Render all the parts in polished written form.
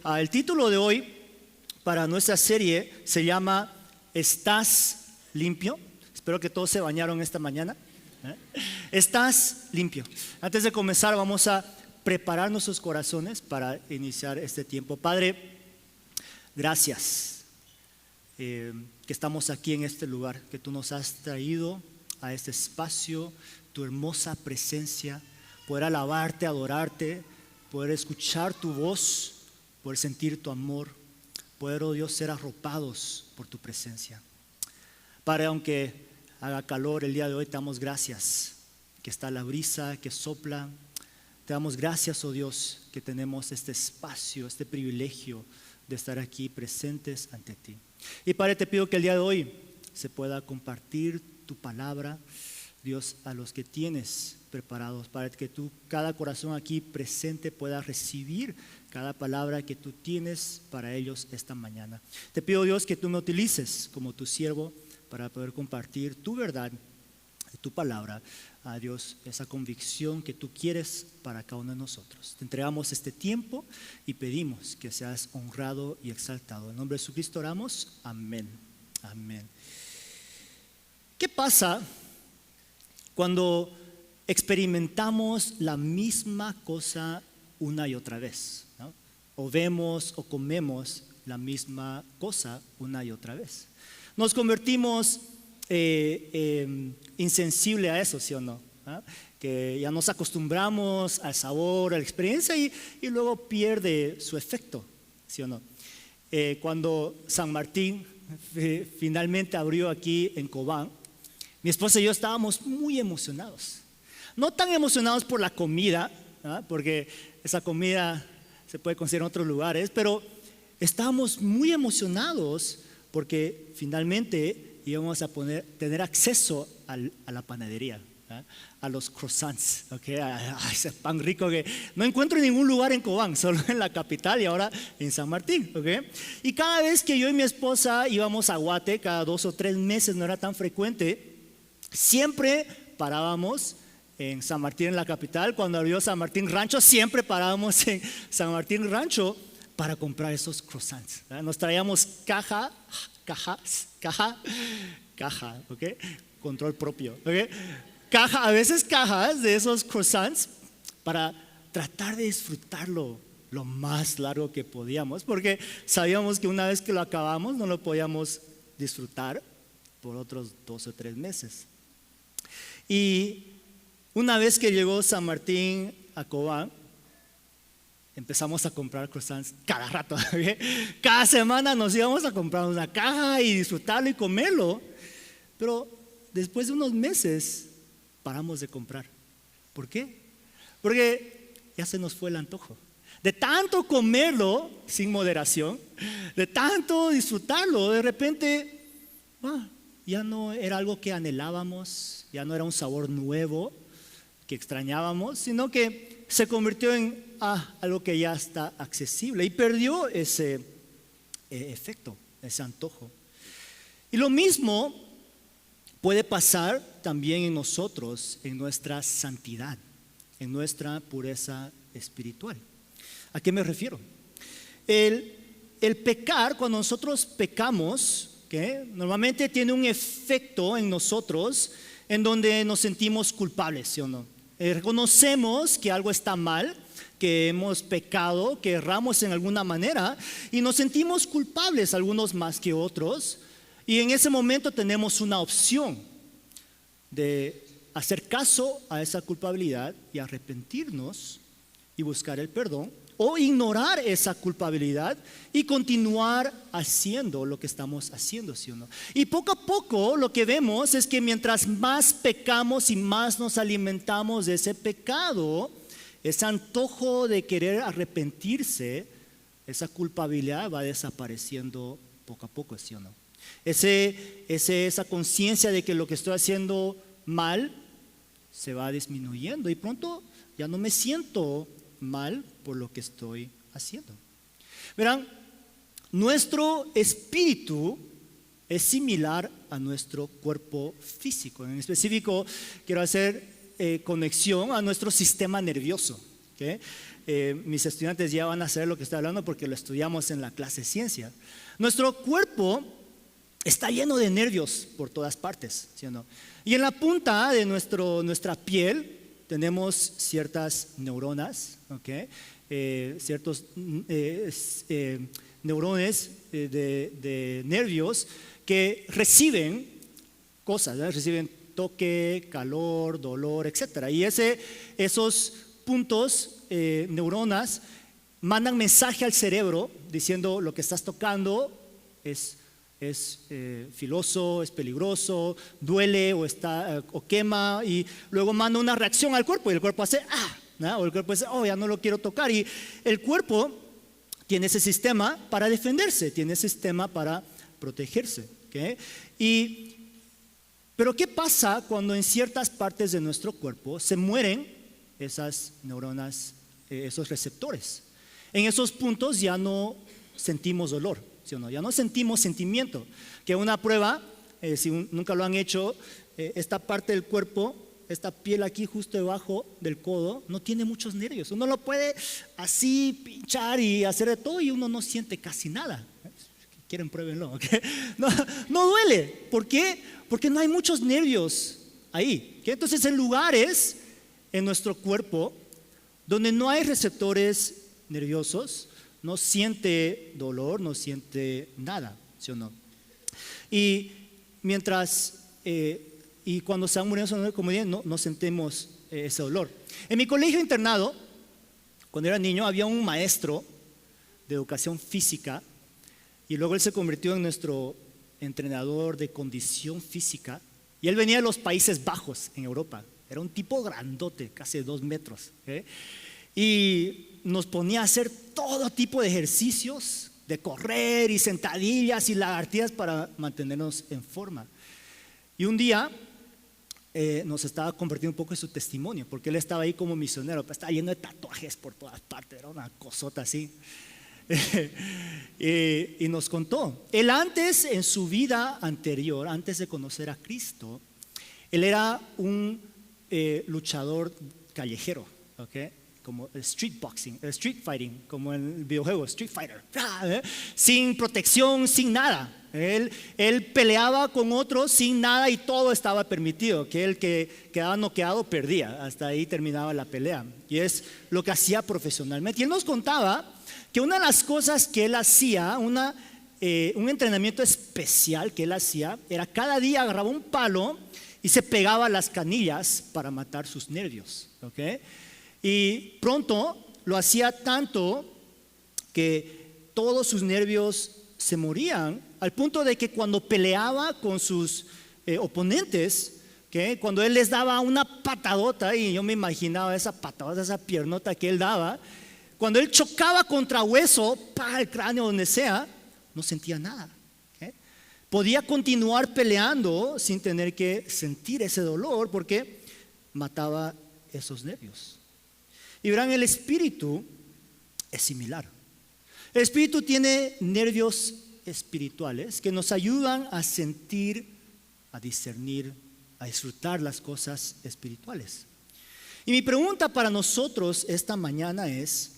El título de hoy para nuestra serie se llama ¿Estás limpio? Espero que todos se bañaron esta mañana. ¿Estás limpio? Antes de comenzar vamos a preparar nuestros corazones para iniciar este tiempo. Padre, gracias que estamos aquí en este lugar, que tú nos has traído a este espacio, tu hermosa presencia, poder alabarte, adorarte, poder escuchar tu voz, poder sentir tu amor, poder, oh Dios, ser arropados por tu presencia. Padre, aunque haga calor el día de hoy, te damos gracias que está la brisa que sopla. Te damos gracias, oh Dios, que tenemos este espacio, este privilegio de estar aquí presentes ante ti. Y Padre, te pido que el día de hoy se pueda compartir tu palabra, Dios, a los que tienes preparados, para que tú, cada corazón aquí presente, pueda recibir cada palabra que tú tienes para ellos esta mañana. Te pido, Dios, que tú me utilices como tu siervo para poder compartir tu verdad, tu palabra, a Dios, esa convicción que tú quieres para cada uno de nosotros. Te entregamos este tiempo y pedimos que seas honrado y exaltado. En nombre de Jesucristo oramos. Amén. Amén. ¿Qué pasa cuando experimentamos la misma cosa una y otra vez, ¿no? O vemos o comemos la misma cosa una y otra vez? Nos convertimos insensible a eso, ¿sí o no? ¿Ah? Que ya nos acostumbramos al sabor, a la experiencia y luego pierde su efecto, ¿sí o no? Cuando San Martín finalmente abrió aquí en Cobán, mi esposa y yo estábamos muy emocionados. No tan emocionados por la comida, ¿ah? Porque esa comida se puede conseguir en otros lugares, pero estábamos muy emocionados porque finalmente íbamos a tener acceso a la panadería, ¿ah? A los croissants, ¿okay? A ese pan rico que no encuentro en ningún lugar en Cobán, solo en la capital y ahora en San Martín, ¿okay? Y cada vez que yo y mi esposa íbamos a Guate, cada 2 o 3 meses, no era tan frecuente, siempre parábamos en San Martín, en la capital. Cuando abrió San Martín Rancho, siempre parábamos en San Martín Rancho para comprar esos croissants, ¿verdad? Nos traíamos caja, ¿ok? Control propio, ¿ok? A veces cajas de esos croissants para tratar de disfrutarlo lo más largo que podíamos, porque sabíamos que una vez que lo acabamos no lo podíamos disfrutar por otros 2 o 3 meses. Y una vez que llegó San Martín a Cobán, empezamos a comprar croissants cada rato, ¿okay? Cada semana nos íbamos a comprar una caja y disfrutarlo y comerlo. Pero después de unos meses paramos de comprar. ¿Por qué? Porque ya se nos fue el antojo. De tanto comerlo sin moderación, de tanto disfrutarlo, de repente ya no era algo que anhelábamos, ya no era un sabor nuevo que extrañábamos, sino que se convirtió en algo que ya está accesible y perdió ese efecto, ese antojo. Y lo mismo puede pasar también en nosotros, en nuestra santidad, en nuestra pureza espiritual. ¿A qué me refiero? El pecar, cuando nosotros pecamos, ¿qué? Normalmente tiene un efecto en nosotros en donde nos sentimos culpables, ¿sí o no? Reconocemos que algo está mal, que hemos pecado, que erramos en alguna manera y nos sentimos culpables, algunos más que otros, y en ese momento tenemos una opción de hacer caso a esa culpabilidad y arrepentirnos y buscar el perdón, o ignorar esa culpabilidad y continuar haciendo lo que estamos haciendo, ¿sí o no? Y poco a poco lo que vemos es que mientras más pecamos y más nos alimentamos de ese pecado, ese antojo de querer arrepentirse, esa culpabilidad va desapareciendo poco a poco, ¿sí o no? Esa conciencia de que lo que estoy haciendo mal se va disminuyendo y pronto ya no me siento mal por lo que estoy haciendo. Verán, nuestro espíritu es similar a nuestro cuerpo físico. En específico, quiero hacer conexión a nuestro sistema nervioso. ¿okay? Mis estudiantes ya van a saber lo que estoy hablando porque lo estudiamos en la clase de ciencia. Nuestro cuerpo está lleno de nervios por todas partes, ¿sí o no? Y en la punta de nuestra piel tenemos ciertas neuronas, ¿okay? Ciertos neurones de nervios que reciben cosas, ¿verdad? Reciben toque, calor, dolor, etc. Y esos puntos, neuronas, mandan mensaje al cerebro diciendo lo que estás tocando es filoso, es peligroso, duele o quema, y luego manda una reacción al cuerpo y el cuerpo hace ¿no? O el cuerpo dice, ya no lo quiero tocar, y el cuerpo tiene ese sistema para defenderse, tiene ese sistema para protegerse, ¿okay? Pero ¿qué pasa cuando en ciertas partes de nuestro cuerpo se mueren esas neuronas, esos receptores? En esos puntos ya no sentimos dolor, ¿sí o no? Ya no sentimos sentimiento. Que una prueba, si nunca lo han hecho, esta parte del cuerpo, esta piel aquí justo debajo del codo, no tiene muchos nervios. Uno lo puede así pinchar y hacer de todo y uno no siente casi nada. Quieren, pruébenlo, ¿okay? No duele. ¿Por qué? Porque no hay muchos nervios ahí, ¿okay? Entonces, en lugares en nuestro cuerpo donde no hay receptores nerviosos, no siente dolor, no siente nada, ¿sí o no? Y cuando se han murido, como dije, no sentimos ese dolor. En mi colegio internado, cuando era niño, había un maestro de educación física y luego él se convirtió en nuestro entrenador de condición física, y él venía de los Países Bajos en Europa. Era un tipo grandote, casi de 2 metros, ¿okay? Y nos ponía a hacer todo tipo de ejercicios, de correr y sentadillas y lagartijas para mantenernos en forma. Y un día nos estaba compartiendo un poco de su testimonio, porque él estaba ahí como misionero, pero estaba lleno de tatuajes por todas partes, era una cosota así. Y nos contó, él antes, en su vida anterior, antes de conocer a Cristo, él era un luchador callejero, ¿okay? Como el street boxing, el street fighting, como en el videojuego Street Fighter, sin protección, sin nada. Él peleaba con otros sin nada y todo estaba permitido, que el que quedaba noqueado perdía, hasta ahí terminaba la pelea, y es lo que hacía profesionalmente. Y él nos contaba que una de las cosas que él hacía, un entrenamiento especial que él hacía, era cada día agarraba un palo y se pegaba a las canillas para matar sus nervios, ¿okay? Y pronto lo hacía tanto que todos sus nervios se morían, al punto de que cuando peleaba con sus oponentes, ¿okay? Cuando él les daba una patadota, y yo me imaginaba esa patadota, esa piernota que él daba, cuando él chocaba contra hueso, el cráneo, donde sea, no sentía nada, ¿okay? Podía continuar peleando sin tener que sentir ese dolor porque mataba esos nervios. Y verán, el espíritu es similar. El espíritu tiene nervios espirituales que nos ayudan a sentir, a discernir, a disfrutar las cosas espirituales. Y mi pregunta para nosotros esta mañana es: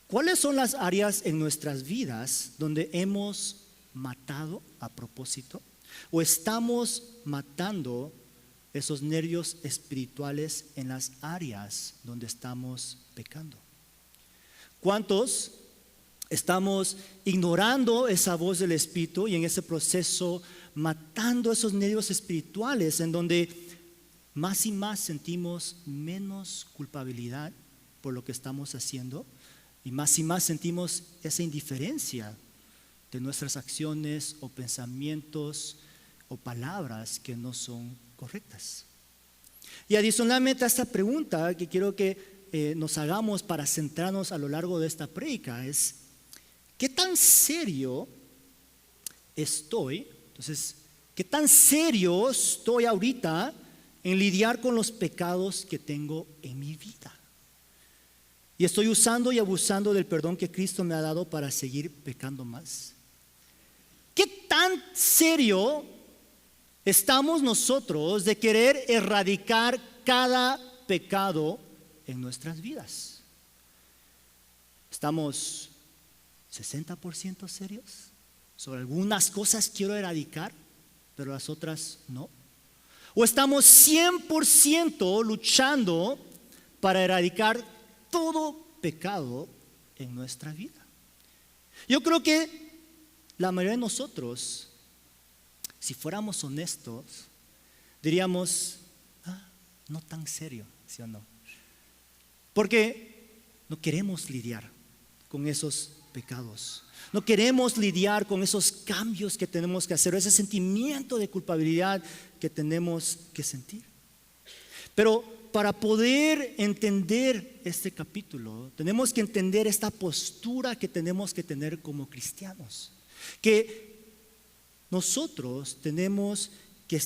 ¿cuáles son las áreas en nuestras vidas donde hemos matado a propósito? ¿O estamos matando esos nervios espirituales en las áreas donde estamos pecando? ¿Cuántos estamos ignorando esa voz del Espíritu y en ese proceso matando esos nervios espirituales en donde más y más sentimos menos culpabilidad por lo que estamos haciendo y más sentimos esa indiferencia de nuestras acciones o pensamientos o palabras que no son correctas? Y adicionalmente a esta pregunta que quiero que nos hagamos para centrarnos a lo largo de esta prédica es: ¿qué tan serio estoy? Entonces, ¿qué tan serio estoy ahorita en lidiar con los pecados que tengo en mi vida? ¿Y estoy usando y abusando del perdón que Cristo me ha dado para seguir pecando más? ¿Qué tan serio estamos nosotros de querer erradicar cada pecado en nuestras vidas? ¿Estamos 60% serios? Sobre algunas cosas quiero erradicar, pero las otras no. ¿O estamos 100% luchando para erradicar todo pecado en nuestra vida? Yo creo que la mayoría de nosotros, si fuéramos honestos, diríamos, no tan serio, ¿sí o no? Porque no queremos lidiar con esos pecados. No queremos lidiar con esos cambios que tenemos que hacer, ese sentimiento de culpabilidad que tenemos que sentir. Pero para poder entender este capítulo, tenemos que entender esta postura que tenemos que tener como cristianos. Que nosotros tenemos que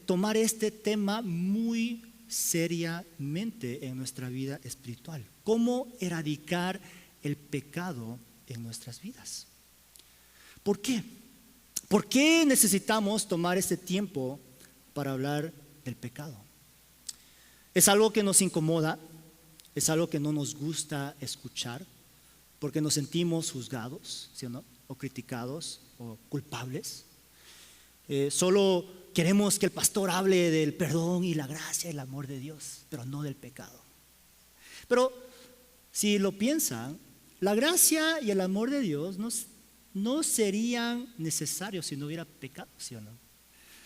tomar este tema muy seriamente en nuestra vida espiritual. ¿Cómo erradicar el pecado en nuestras vidas? ¿Por qué? ¿Por qué necesitamos tomar este tiempo para hablar del pecado? Es algo que nos incomoda, es algo que no nos gusta escuchar, porque nos sentimos juzgados, ¿sí o no? O criticados o culpables. Solo queremos que el pastor hable del perdón y la gracia y el amor de Dios, pero no del pecado. Pero si lo piensan, la gracia y el amor de Dios no serían necesarios si no hubiera pecado, ¿sí o no?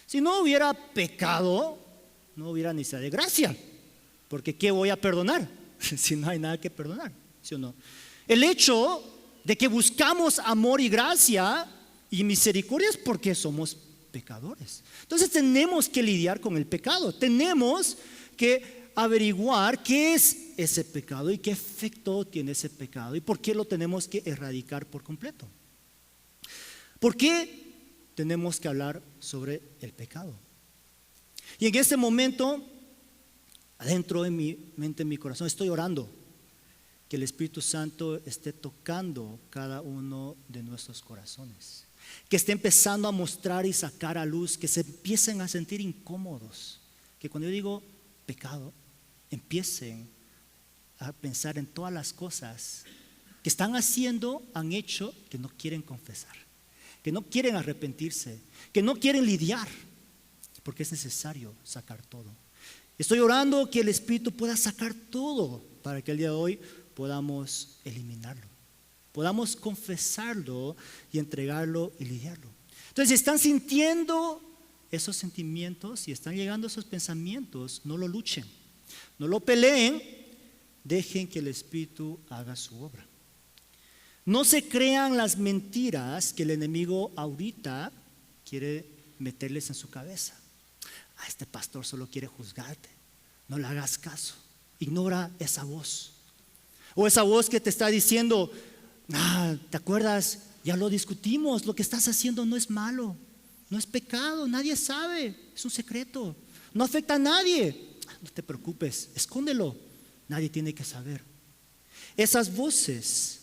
Si no hubiera pecado, no hubiera necesidad de gracia, porque ¿qué voy a perdonar si no hay nada que perdonar? ¿Sí o no? El hecho de que buscamos amor y gracia y misericordia es porque somos pecadores. Entonces tenemos que lidiar con el pecado, tenemos que averiguar qué es ese pecado y qué efecto tiene ese pecado y por qué lo tenemos que erradicar por completo. ¿Por qué tenemos que hablar sobre el pecado? Y en este momento, adentro de mi mente, en mi corazón, estoy orando que el Espíritu Santo esté tocando cada uno de nuestros corazones, que esté empezando a mostrar y sacar a luz, que se empiecen a sentir incómodos, que cuando yo digo pecado, empiecen a pensar en todas las cosas que están haciendo, han hecho, que no quieren confesar, que no quieren arrepentirse, que no quieren lidiar, porque es necesario sacar todo. Estoy orando que el Espíritu pueda sacar todo para que el día de hoy podamos eliminarlo, podamos confesarlo y entregarlo y lidiarlo. Entonces, si están sintiendo esos sentimientos y están llegando esos pensamientos, no lo luchen, no lo peleen, dejen que el Espíritu haga su obra. No se crean las mentiras que el enemigo ahorita quiere meterles en su cabeza. Este pastor solo quiere juzgarte, no le hagas caso, ignora esa voz. O esa voz que te está diciendo, ¿te acuerdas? Ya lo discutimos, lo que estás haciendo no es malo, no es pecado, nadie sabe, es un secreto, no afecta a nadie. No te preocupes, escóndelo, nadie tiene que saber. Esas voces,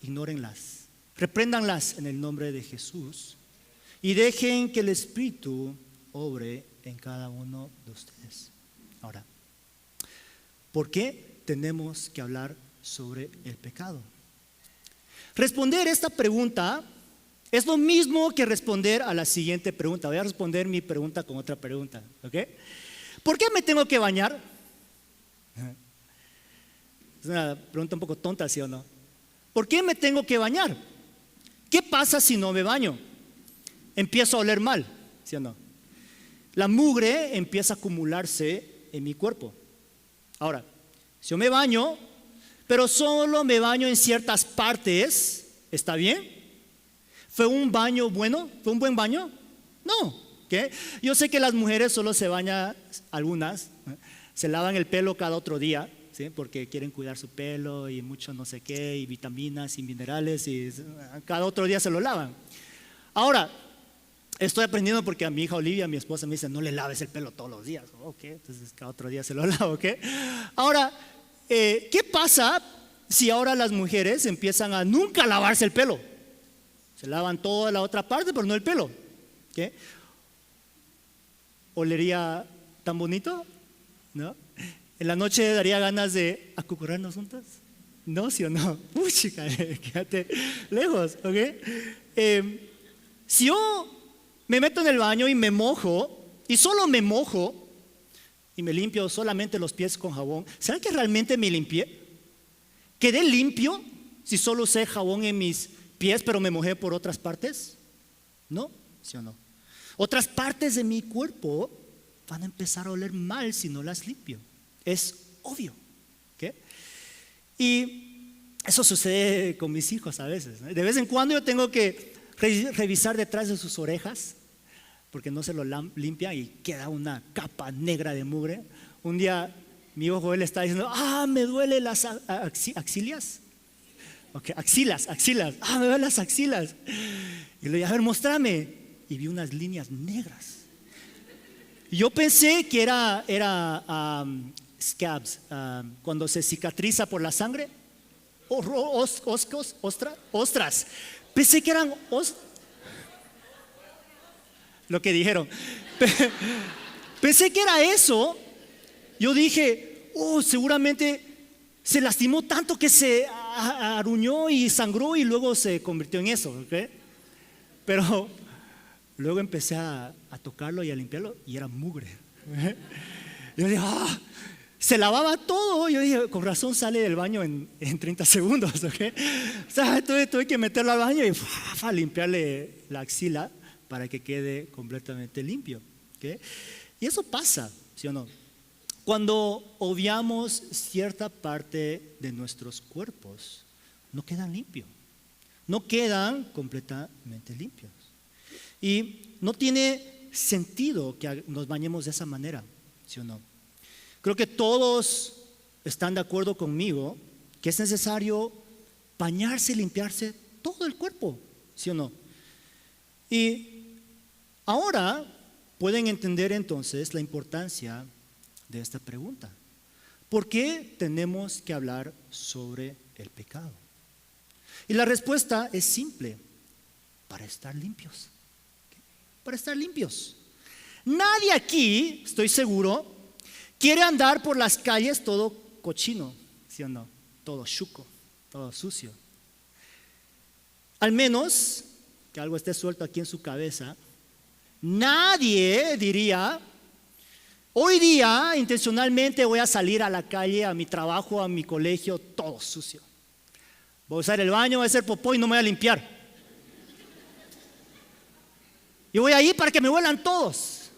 ignórenlas, repréndanlas en el nombre de Jesús y dejen que el Espíritu obre en cada uno de ustedes. Ahora, ¿por qué tenemos que hablar sobre el pecado? Responder esta pregunta es lo mismo que responder a la siguiente pregunta. Voy a responder mi pregunta con otra pregunta, ¿ok? ¿Por qué me tengo que bañar? Es una pregunta un poco tonta, ¿sí o no? ¿Por qué me tengo que bañar? ¿Qué pasa si no me baño? Empiezo a oler mal, ¿sí o no? La mugre empieza a acumularse en mi cuerpo. Ahora, si yo me baño, pero solo me baño en ciertas partes, ¿está bien? ¿Fue un baño bueno? ¿Fue un buen baño? No. ¿Qué? Yo sé que las mujeres solo se bañan, algunas, se lavan el pelo cada otro día, ¿sí? Porque quieren cuidar su pelo y mucho no sé qué, y vitaminas y minerales, y cada otro día se lo lavan. Ahora, estoy aprendiendo porque a mi hija Olivia, mi esposa, me dice, no le laves el pelo todos los días. Ok, entonces cada otro día se lo lavo, ¿ok? Ahora, ¿qué pasa si ahora las mujeres empiezan a nunca lavarse el pelo? Se lavan toda la otra parte, pero no el pelo. ¿Ok? ¿Olería tan bonito? ¿No? En la noche daría ganas de acucurrarnos juntas, No, sí o no. Chica, quédate lejos, ¿ok? Si yo me meto en el baño y me mojo, y solo me mojo, y me limpio solamente los pies con jabón, ¿será que realmente me limpié? ¿Quedé limpio si solo usé jabón en mis pies, pero me mojé por otras partes? ¿No? ¿Sí o no? Otras partes de mi cuerpo van a empezar a oler mal si no las limpio. Es obvio. ¿Okay? Y eso sucede con mis hijos a veces, ¿no? De vez en cuando yo tengo que revisar detrás de sus orejas porque no se lo limpia y queda una capa negra de mugre. Un día mi hijo Joel está diciendo, me duele las axilas. Okay, axilas. Me duelen las axilas. Y le dije, a ver, mostrame. Y vi unas líneas negras. Yo pensé que era scabs, cuando se cicatriza por la sangre. Ostras. Pensé que eran lo que dijeron. Pensé que era eso. Yo dije, seguramente se lastimó tanto que se aruñó y sangró y luego se convirtió en eso, ¿okay? Pero luego empecé a tocarlo y a limpiarlo y era mugre. Yo dije, se lavaba todo. Yo dije, con razón sale del baño en 30 segundos, ¿okay? O sea, tuve que meterlo al baño y limpiarle la axila para que quede completamente limpio, ¿okay? Y eso pasa, ¿sí o no? Cuando obviamos cierta parte de nuestros cuerpos, no quedan limpios, no quedan completamente limpios. Y no tiene sentido que nos bañemos de esa manera, ¿sí o no? Creo que todos están de acuerdo conmigo que es necesario bañarse y limpiarse todo el cuerpo, ¿sí o no? Y ahora pueden entender entonces la importancia de esta pregunta. ¿Por qué tenemos que hablar sobre el pecado? Y la respuesta es simple: para estar limpios. Para estar limpios. Nadie aquí, estoy seguro, quiere andar por las calles todo cochino, ¿sí o no? Todo chuco, todo sucio. Al menos que algo esté suelto aquí en su cabeza. Nadie diría: hoy día intencionalmente voy a salir a la calle, a mi trabajo, a mi colegio, todo sucio. Voy a usar el baño, voy a hacer popó y no me voy a limpiar. Y voy a ir para que me huelan todos.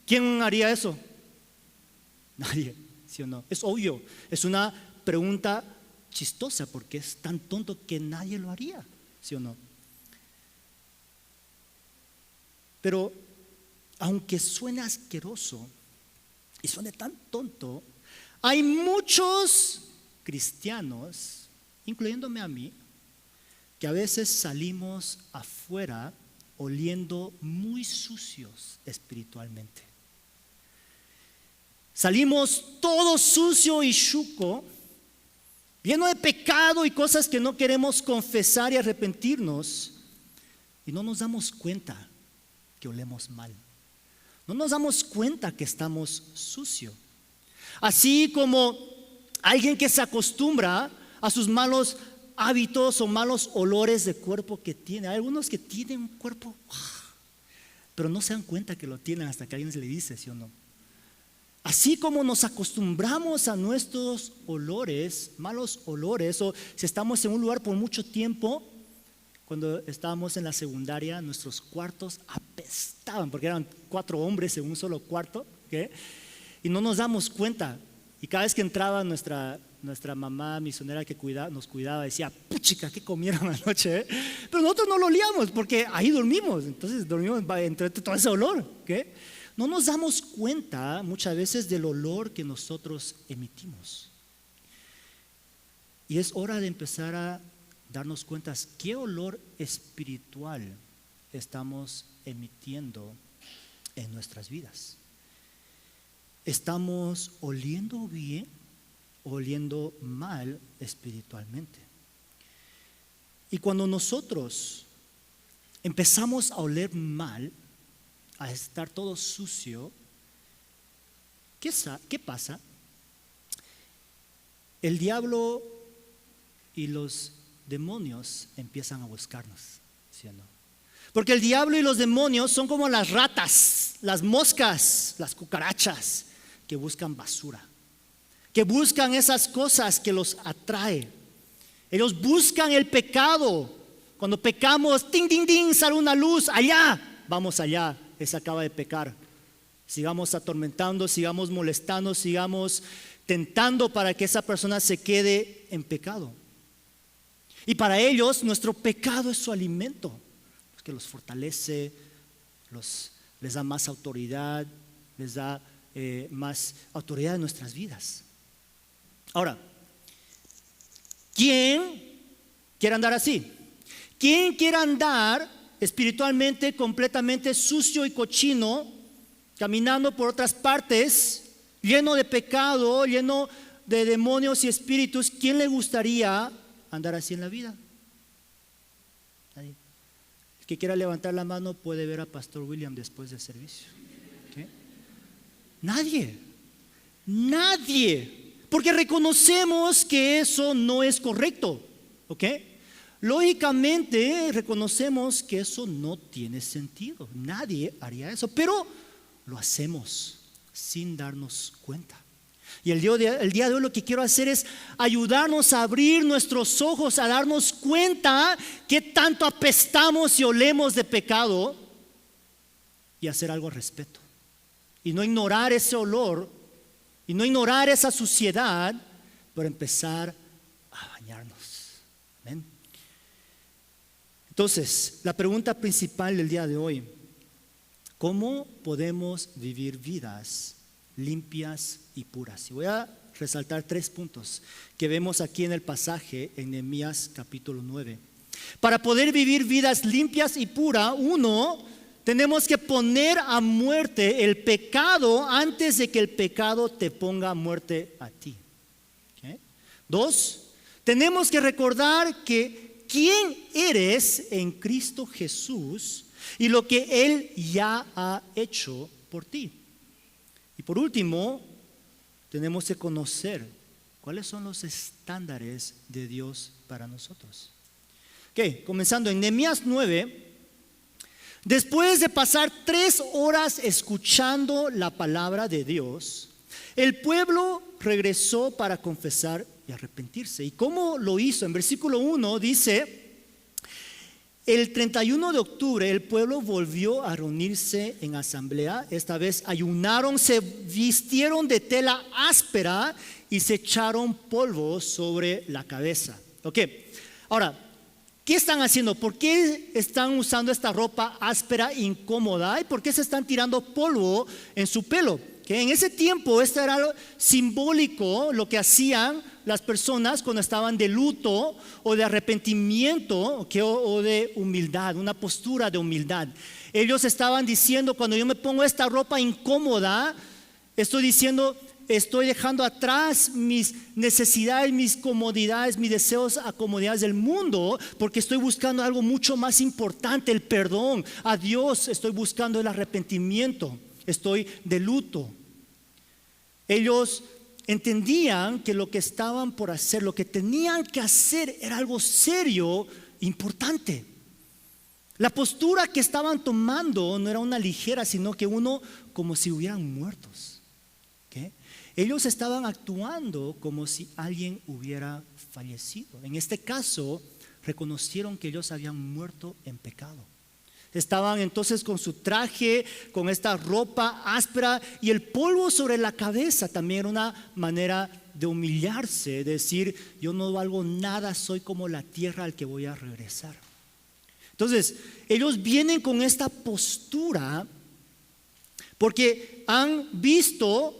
¿Quién haría eso? Nadie, ¿sí o no? Es obvio, es una pregunta chistosa porque es tan tonto que nadie lo haría, ¿sí o no? Pero aunque suene asqueroso y suene tan tonto, hay muchos cristianos, incluyéndome a mí, que a veces salimos afuera oliendo muy sucios espiritualmente. Salimos todo sucio y chuco, lleno de pecado y cosas que no queremos confesar y arrepentirnos, y no nos damos cuenta que olemos mal. No nos damos cuenta que estamos sucios. Así como alguien que se acostumbra a sus malos hábitos o malos olores de cuerpo que tiene. Hay algunos que tienen un cuerpo, pero no se dan cuenta que lo tienen hasta que alguien se le dice, ¿sí o no? Así como nos acostumbramos a nuestros olores, malos olores, o si estamos en un lugar por mucho tiempo. Cuando estábamos en la secundaria, nuestros cuartos apestaban porque eran 4 hombres en un solo cuarto, ¿okay? Y no nos damos cuenta. Y cada vez que entraba nuestra mamá misionera que nos cuidaba, decía: puchica, ¿qué comieron anoche? Pero nosotros no lo olíamos porque ahí dormimos. Entonces dormimos entre todo ese olor, ¿okay? No nos damos cuenta muchas veces del olor que nosotros emitimos. Y es hora de empezar a darnos cuenta qué olor espiritual estamos emitiendo en nuestras vidas. ¿Estamos oliendo bien o oliendo mal espiritualmente? Y cuando nosotros empezamos a oler mal, a estar todo sucio, ¿qué pasa? el diablo y los demonios empiezan a buscarnos, ¿sí o no? Porque el diablo y los demonios son como las ratas, las moscas, las cucarachas que buscan basura, que buscan esas cosas que los atrae. Ellos buscan el pecado. Cuando pecamos, ting, ting, ting, sale una luz, allá, vamos allá, ese acaba de pecar. Sigamos atormentando, sigamos molestando, sigamos tentando para que esa persona se quede en pecado. Y para ellos nuestro pecado es su alimento, que los fortalece, les da más autoridad, les da más autoridad en nuestras vidas. Ahora, ¿quién quiere andar así? ¿Quién quiere andar espiritualmente completamente sucio y cochino, caminando por otras partes, lleno de pecado, lleno de demonios y espíritus? ¿Quién le gustaría andar así en la vida? Nadie. El que quiera levantar la mano puede ver a Pastor William después del servicio. ¿Okay? Nadie, porque reconocemos que eso no es correcto, ¿ok? Lógicamente reconocemos que eso no tiene sentido. Nadie haría eso, pero lo hacemos sin darnos cuenta. Y el día de hoy lo que quiero hacer es ayudarnos a abrir nuestros ojos, a darnos cuenta qué tanto apestamos y olemos de pecado y hacer algo al respecto. Y no ignorar ese olor y no ignorar esa suciedad, pero empezar a bañarnos. ¿Ven? Entonces, la pregunta principal del día de hoy: ¿cómo podemos vivir vidas limpias y puras? Y voy a resaltar 3 puntos que vemos aquí en el pasaje en Nehemías capítulo 9. Para poder vivir vidas limpias y puras, 1, tenemos que poner a muerte el pecado antes de que el pecado te ponga a muerte a ti. ¿Okay? 2, tenemos que recordar que quién eres en Cristo Jesús y lo que Él ya ha hecho por ti. Y por último, tenemos que conocer cuáles son los estándares de Dios para nosotros. Ok, comenzando en Nehemías 9, después de pasar 3 horas escuchando la palabra de Dios, el pueblo regresó para confesar y arrepentirse. ¿Y cómo lo hizo? En versículo 1 dice: el 31 de octubre el pueblo volvió a reunirse en asamblea. Esta vez ayunaron, se vistieron de tela áspera y se echaron polvo sobre la cabeza. Ok, ahora, ¿qué están haciendo? ¿Por qué están usando esta ropa áspera, incómoda? ¿Y por qué se están tirando polvo en su pelo? Que en ese tiempo esto era algo simbólico, lo que hacían las personas cuando estaban de luto o de arrepentimiento, o de humildad, una postura de humildad. Ellos estaban diciendo: cuando yo me pongo esta ropa incómoda, estoy diciendo, estoy dejando atrás mis necesidades, mis comodidades, mis deseos a comodidades del mundo, porque estoy buscando algo mucho más importante, el perdón a Dios. Estoy buscando el arrepentimiento. Estoy de luto. Ellos entendían que lo que estaban por hacer, lo que tenían que hacer, era algo serio, importante. La postura que estaban tomando no era una ligera, sino que uno como si hubieran muertos. ¿Okay? Ellos estaban actuando como si alguien hubiera fallecido. En este caso, reconocieron que ellos habían muerto en pecado. Estaban entonces con su traje, con esta ropa áspera, y el polvo sobre la cabeza también era una manera de humillarse, decir: yo no valgo nada, soy como la tierra al que voy a regresar. Entonces, ellos vienen con esta postura porque han visto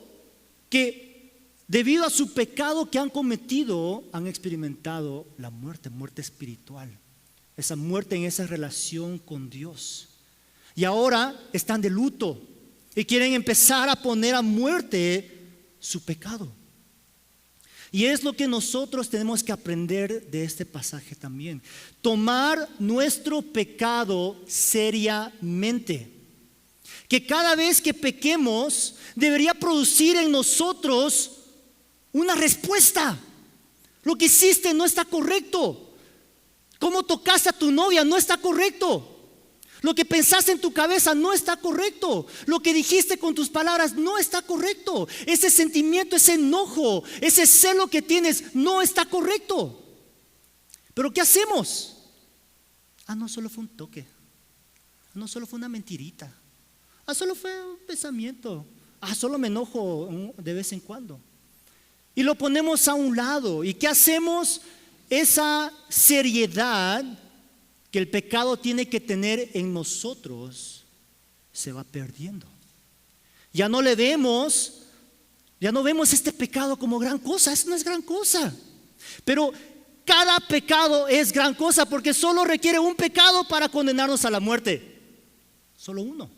que debido a su pecado que han cometido, han experimentado la muerte espiritual. Esa muerte en esa relación con Dios. Y ahora están de luto y quieren empezar a poner a muerte su pecado. Y es lo que nosotros tenemos que aprender de este pasaje también. Tomar nuestro pecado seriamente. Que cada vez que pequemos debería producir en nosotros una respuesta. Lo que hiciste no está correcto. Cómo tocaste a tu novia no está correcto. Lo que pensaste en tu cabeza no está correcto. Lo que dijiste con tus palabras no está correcto. Ese sentimiento, ese enojo, ese celo que tienes no está correcto. Pero ¿qué hacemos? No, solo fue un toque. No, solo fue una mentirita. Solo fue un pensamiento. Solo me enojo de vez en cuando. Y lo ponemos a un lado. ¿Y qué hacemos? Esa seriedad que el pecado tiene que tener en nosotros se va perdiendo. Ya no vemos este pecado como gran cosa. Eso no es gran cosa. Pero cada pecado es gran cosa porque solo requiere un pecado para condenarnos a la muerte. Solo uno.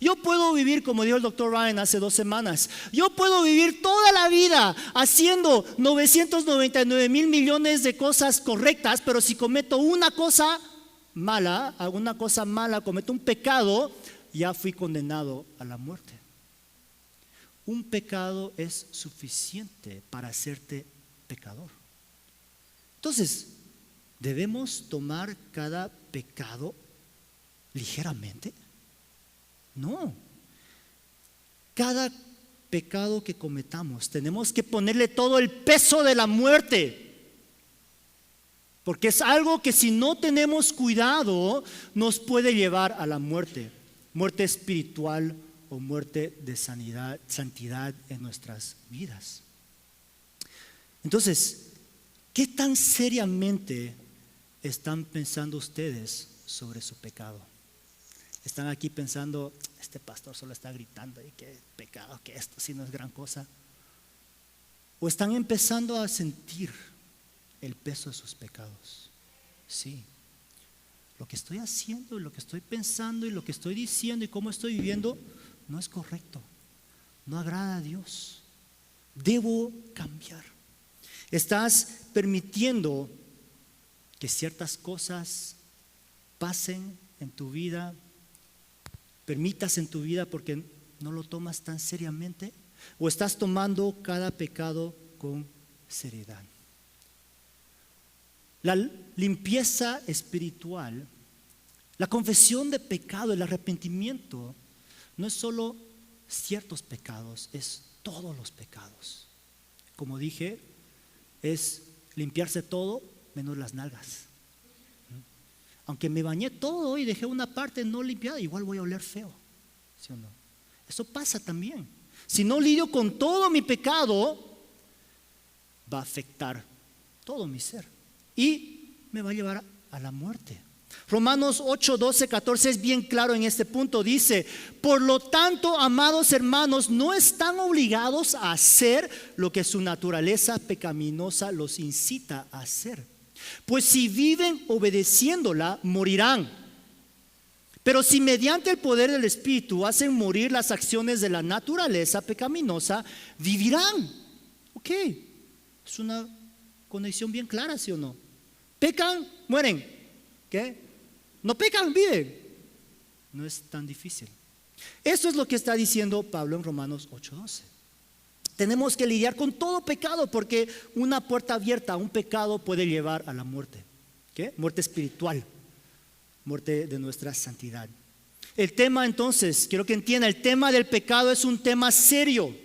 Yo puedo vivir, como dijo el doctor Ryan hace 2 semanas, yo puedo vivir toda la vida haciendo 999 mil millones de cosas correctas, pero si cometo una cosa mala, cometo un pecado, ya fui condenado a la muerte. Un pecado es suficiente para hacerte pecador. Entonces, ¿debemos tomar cada pecado ligeramente? No. Cada pecado que cometamos tenemos que ponerle todo el peso de la muerte, porque es algo que si no tenemos cuidado nos puede llevar a la muerte espiritual o muerte de santidad en nuestras vidas. Entonces, ¿qué tan seriamente están pensando ustedes sobre su pecado? Están aquí pensando, este pastor solo está gritando, y qué pecado, que esto sí no es gran cosa. O están empezando a sentir el peso de sus pecados. Sí, lo que estoy haciendo, lo que estoy pensando y lo que estoy diciendo y cómo estoy viviendo no es correcto, no agrada a Dios. Debo cambiar. Estás permitiendo que ciertas cosas pasen en tu vida, permitas en tu vida porque no lo tomas tan seriamente, o estás tomando cada pecado con seriedad. La limpieza espiritual, la confesión de pecado, el arrepentimiento, no es solo ciertos pecados, es todos los pecados. Como dije, es limpiarse todo menos las nalgas. Aunque me bañé todo y dejé una parte no limpiada, igual voy a oler feo, ¿sí o no? Eso pasa también. Si no lidio con todo mi pecado, va a afectar todo mi ser y me va a llevar a la muerte. Romanos 8, 12, 14 es bien claro en este punto. Dice: por lo tanto, amados hermanos, no están obligados a hacer lo que su naturaleza pecaminosa los incita a hacer. Pues si viven obedeciéndola, morirán. Pero si mediante el poder del Espíritu hacen morir las acciones de la naturaleza pecaminosa, vivirán. Ok, es una conexión bien clara, ¿sí o no? Pecan, mueren. ¿Qué? No pecan, viven. No es tan difícil. Eso es lo que está diciendo Pablo en Romanos 8:12. Tenemos que lidiar con todo pecado porque una puerta abierta a un pecado puede llevar a la muerte. ¿Qué? Muerte espiritual, muerte de nuestra santidad. El tema entonces, quiero que entienda, el tema del pecado es un tema serio.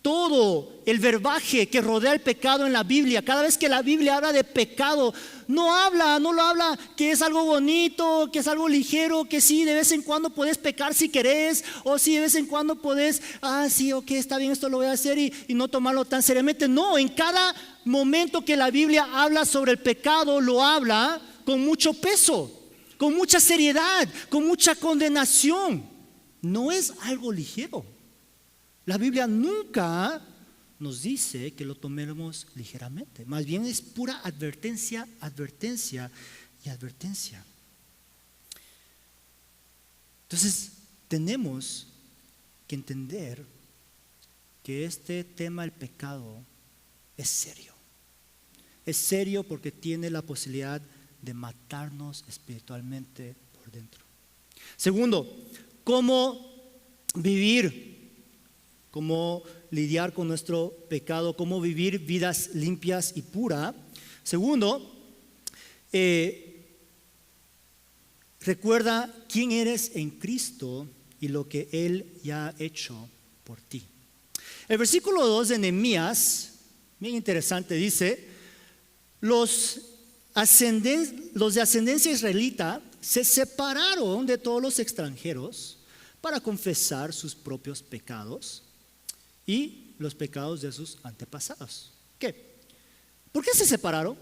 Todo el verbaje que rodea el pecado en la Biblia, cada vez que la Biblia habla de pecado, no lo habla que es algo bonito, que es algo ligero, que sí, de vez en cuando puedes pecar si querés, o sí, de vez en cuando puedes, sí, ok, está bien, esto lo voy a hacer y no tomarlo tan seriamente. No, en cada momento que la Biblia habla sobre el pecado, lo habla con mucho peso, con mucha seriedad, con mucha condenación. No es algo ligero. La Biblia nunca nos dice que lo tomemos ligeramente. Más bien es pura advertencia, advertencia y advertencia. Entonces, tenemos que entender que este tema del pecado es serio. Es serio porque tiene la posibilidad de matarnos espiritualmente por dentro. Segundo, ¿cómo vivir cómo lidiar con nuestro pecado, cómo vivir vidas limpias y puras. Segundo, recuerda quién eres en Cristo y lo que Él ya ha hecho por ti. El versículo 2 de Nehemías, bien interesante, dice: los de ascendencia israelita se separaron de todos los extranjeros para confesar sus propios pecados y los pecados de sus antepasados. ¿Qué? ¿Por qué se separaron?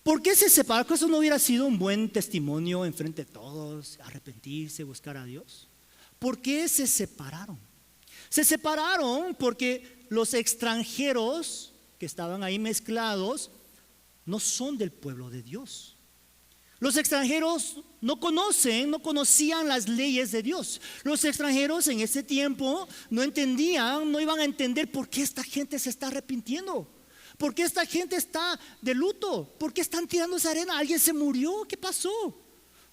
¿Por qué se separaron? ¿Acaso no hubiera sido un buen testimonio enfrente de todos, arrepentirse, buscar a Dios? ¿Por qué se separaron? Se separaron porque los extranjeros que estaban ahí mezclados no son del pueblo de Dios. Los extranjeros no conocían las leyes de Dios. Los extranjeros en ese tiempo no entendían, no iban a entender por qué esta gente se está arrepintiendo. ¿Por qué esta gente está de luto? ¿Por qué están tirándose arena? ¿Alguien se murió? ¿Qué pasó?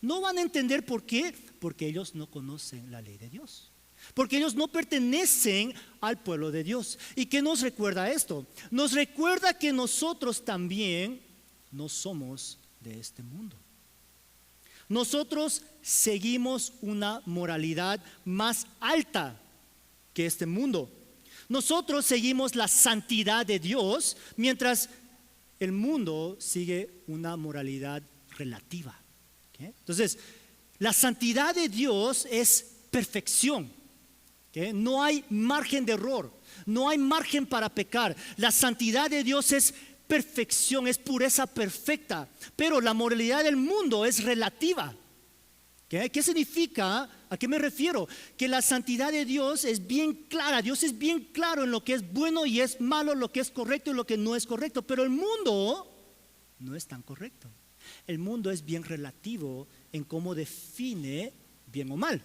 No van a entender por qué. Porque ellos no conocen la ley de Dios. Porque ellos no pertenecen al pueblo de Dios. ¿Y qué nos recuerda esto? Nos recuerda que nosotros también no somos de este mundo. Nosotros seguimos una moralidad más alta que este mundo. Nosotros seguimos la santidad de Dios, mientras el mundo sigue una moralidad relativa. ¿Okay? Entonces, la santidad de Dios es perfección. ¿Okay? No hay margen de error, no hay margen para pecar. La santidad de Dios es perfección, es pureza perfecta. Pero la moralidad del mundo es relativa. ¿Okay? ¿Qué significa? ¿A qué me refiero? Que la santidad de Dios es bien clara. Dios es bien claro en lo que es bueno y es malo, lo que es correcto y lo que no es correcto. Pero el mundo no es tan correcto. El mundo es bien relativo en cómo define bien o mal.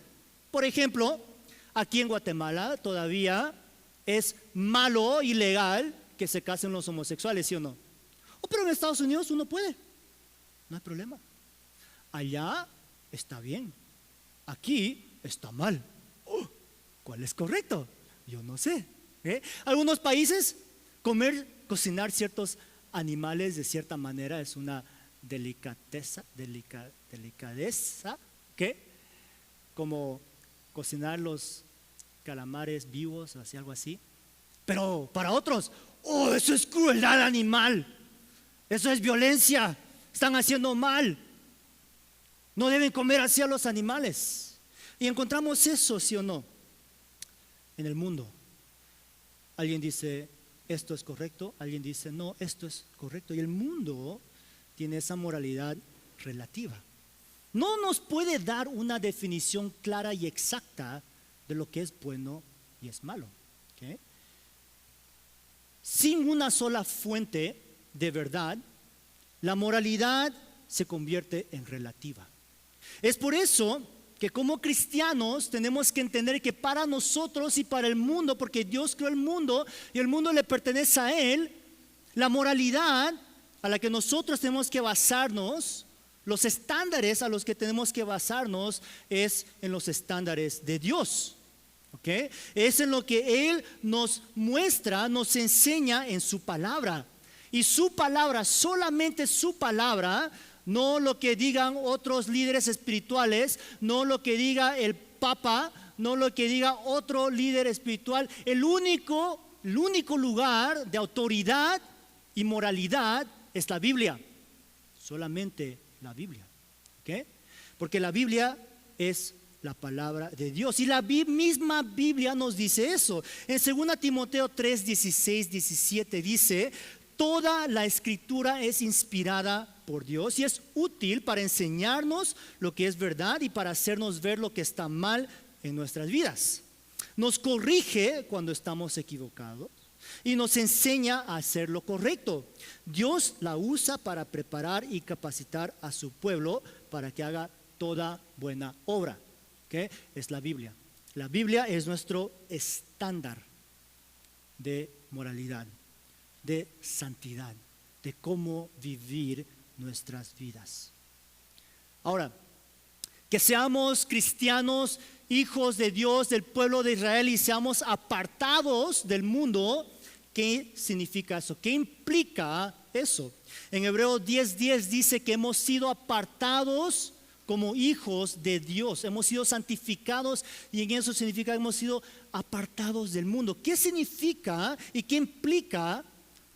Por ejemplo, aquí en Guatemala todavía es malo, ilegal que se casen los homosexuales, ¿sí o no? Pero en Estados Unidos uno puede, no hay problema. Allá está bien, aquí está mal. ¿Cuál es correcto? Yo no sé. Algunos países cocinar ciertos animales de cierta manera es una delicadeza, ¿qué? Como cocinar los calamares vivos o así, algo así. Pero para otros, eso es crueldad animal, eso es violencia, están haciendo mal, no deben comer así a los animales. Y encontramos eso, ¿sí o no? En el mundo. Alguien dice, esto es correcto, alguien dice, no, esto es correcto. Y el mundo tiene esa moralidad relativa. No nos puede dar una definición clara y exacta de lo que es bueno y es malo. ¿Okay? Sin una sola fuente de verdad, la moralidad se convierte en relativa. Es por eso que como cristianos tenemos que entender que para nosotros y para el mundo, porque Dios creó el mundo y el mundo le pertenece a Él, la moralidad a la que nosotros tenemos que basarnos, los estándares a los que tenemos que basarnos es en los estándares de Dios. ¿Okay? Es en lo que Él nos muestra, nos enseña en su palabra. Y su palabra, solamente su palabra, no lo que digan otros líderes espirituales, no lo que diga el Papa, no lo que diga otro líder espiritual. El único lugar de autoridad y moralidad es la Biblia. Solamente la Biblia. ¿Okay? Porque la Biblia es la palabra de Dios. Y la misma Biblia nos dice eso. En 2 Timoteo 3, 16, 17 dice: toda la escritura es inspirada por Dios y es útil para enseñarnos lo que es verdad y para hacernos ver lo que está mal en nuestras vidas. Nos corrige cuando estamos equivocados y nos enseña a hacer lo correcto. Dios la usa para preparar y capacitar a su pueblo para que haga toda buena obra. ¿Okay? Es la Biblia. La Biblia es nuestro estándar de moralidad, de santidad, de cómo vivir nuestras vidas. Ahora, que seamos cristianos hijos de Dios, del pueblo de Israel, y seamos apartados del mundo, ¿qué significa eso? ¿Qué implica eso? En Hebreos 10:10 dice que hemos sido apartados como hijos de Dios, hemos sido santificados, y en eso significa que hemos sido apartados del mundo. ¿Qué significa y qué implica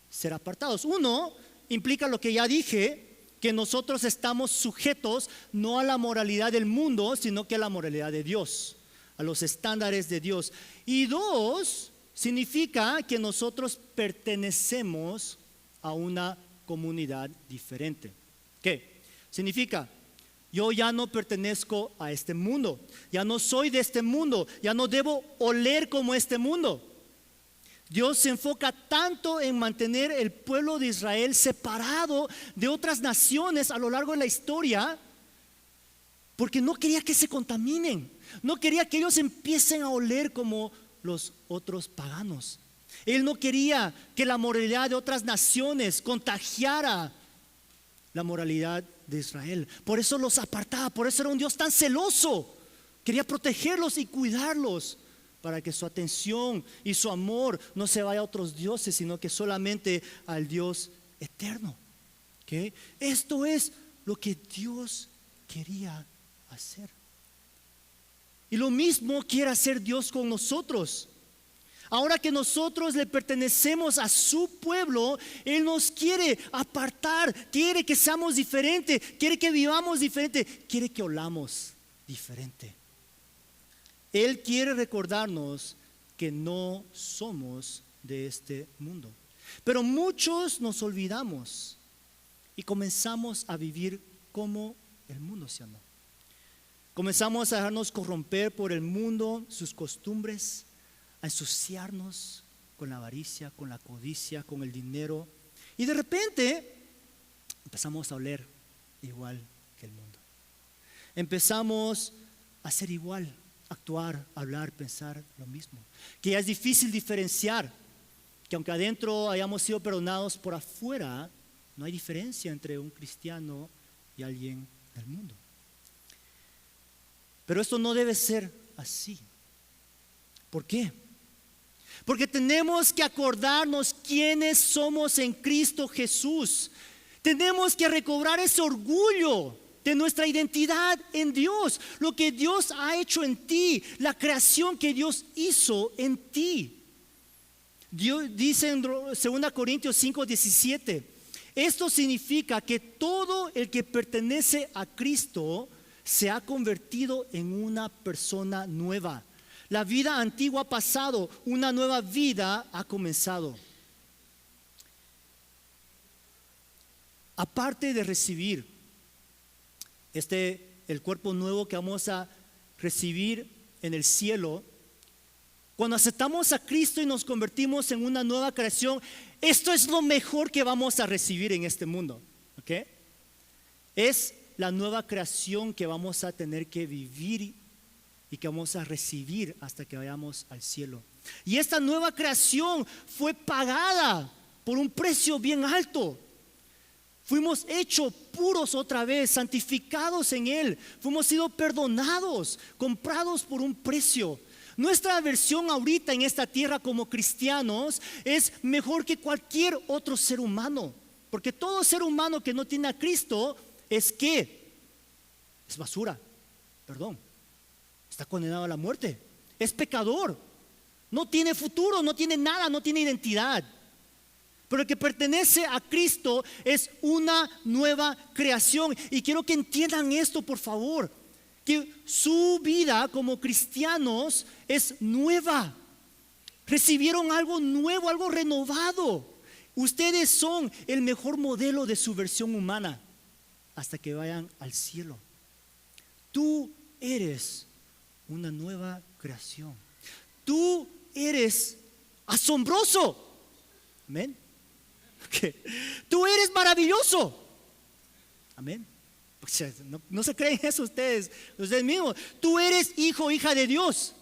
ser apartados? Uno, implica lo que ya dije, que nosotros estamos sujetos no a la moralidad del mundo, sino que a la moralidad de Dios, a los estándares de Dios. Y dos, significa que nosotros pertenecemos a una comunidad diferente. ¿Qué? Significa, yo ya no pertenezco a este mundo, ya no soy de este mundo, ya no debo oler como este mundo. Dios se enfoca tanto en mantener el pueblo de Israel separado de otras naciones a lo largo de la historia, porque no quería que se contaminen, no quería que ellos empiecen a oler como los otros paganos. Él no quería que la moralidad de otras naciones contagiara la moralidad de Israel. Por eso los apartaba, por eso era un Dios tan celoso. Quería protegerlos y cuidarlos, para que su atención y su amor no se vaya a otros dioses, sino que solamente al Dios eterno. ¿Okay? Esto es lo que Dios quería hacer. Y lo mismo quiere hacer Dios con nosotros. Ahora que nosotros le pertenecemos a su pueblo, Él nos quiere apartar, quiere que seamos diferentes, quiere que vivamos diferente, quiere que olamos diferente. Él quiere recordarnos que no somos de este mundo. Pero muchos nos olvidamos y comenzamos a vivir como el mundo, ¿sí o no? Comenzamos a dejarnos corromper por el mundo, sus costumbres, a ensuciarnos con la avaricia, con la codicia, con el dinero. Y de repente empezamos a oler igual que el mundo. Empezamos a ser igual, actuar, hablar, pensar lo mismo. Que ya es difícil diferenciar, que aunque adentro hayamos sido perdonados, por afuera no hay diferencia entre un cristiano y alguien del mundo. Pero esto no debe ser así. ¿Por qué? Porque tenemos que acordarnos quiénes somos en Cristo Jesús. Tenemos que recobrar ese orgullo de nuestra identidad en Dios, lo que Dios ha hecho en ti, la creación que Dios hizo en ti. Dios dice en 2 Corintios 5:17, esto significa que todo el que pertenece a Cristo se ha convertido en una persona nueva. La vida antigua ha pasado, una nueva vida ha comenzado. Aparte de recibir el cuerpo nuevo que vamos a recibir en el cielo, cuando aceptamos a Cristo y nos convertimos en una nueva creación, esto es lo mejor que vamos a recibir en este mundo, ¿ok? Es la nueva creación que vamos a tener que vivir y que vamos a recibir hasta que vayamos al cielo. Y esta nueva creación fue pagada por un precio bien alto. Fuimos hechos puros otra vez, santificados en Él. Fuimos sido perdonados, comprados por un precio. Nuestra versión ahorita en esta tierra como cristianos es mejor que cualquier otro ser humano. Porque todo ser humano que no tiene a Cristo es ¿qué? Es basura, perdón. Está condenado a la muerte. Es pecador. No tiene futuro, no tiene nada, no tiene identidad. Pero el que pertenece a Cristo es una nueva creación. Y quiero que entiendan esto, por favor. Que su vida como cristianos es nueva. Recibieron algo nuevo, algo renovado. Ustedes son el mejor modelo de su versión humana hasta que vayan al cielo. Tú eres una nueva creación. Tú eres asombroso. Amén. Okay. Tú eres maravilloso. Amén. O sea, no se creen eso ustedes mismos. Tú eres hijo, hija de Dios.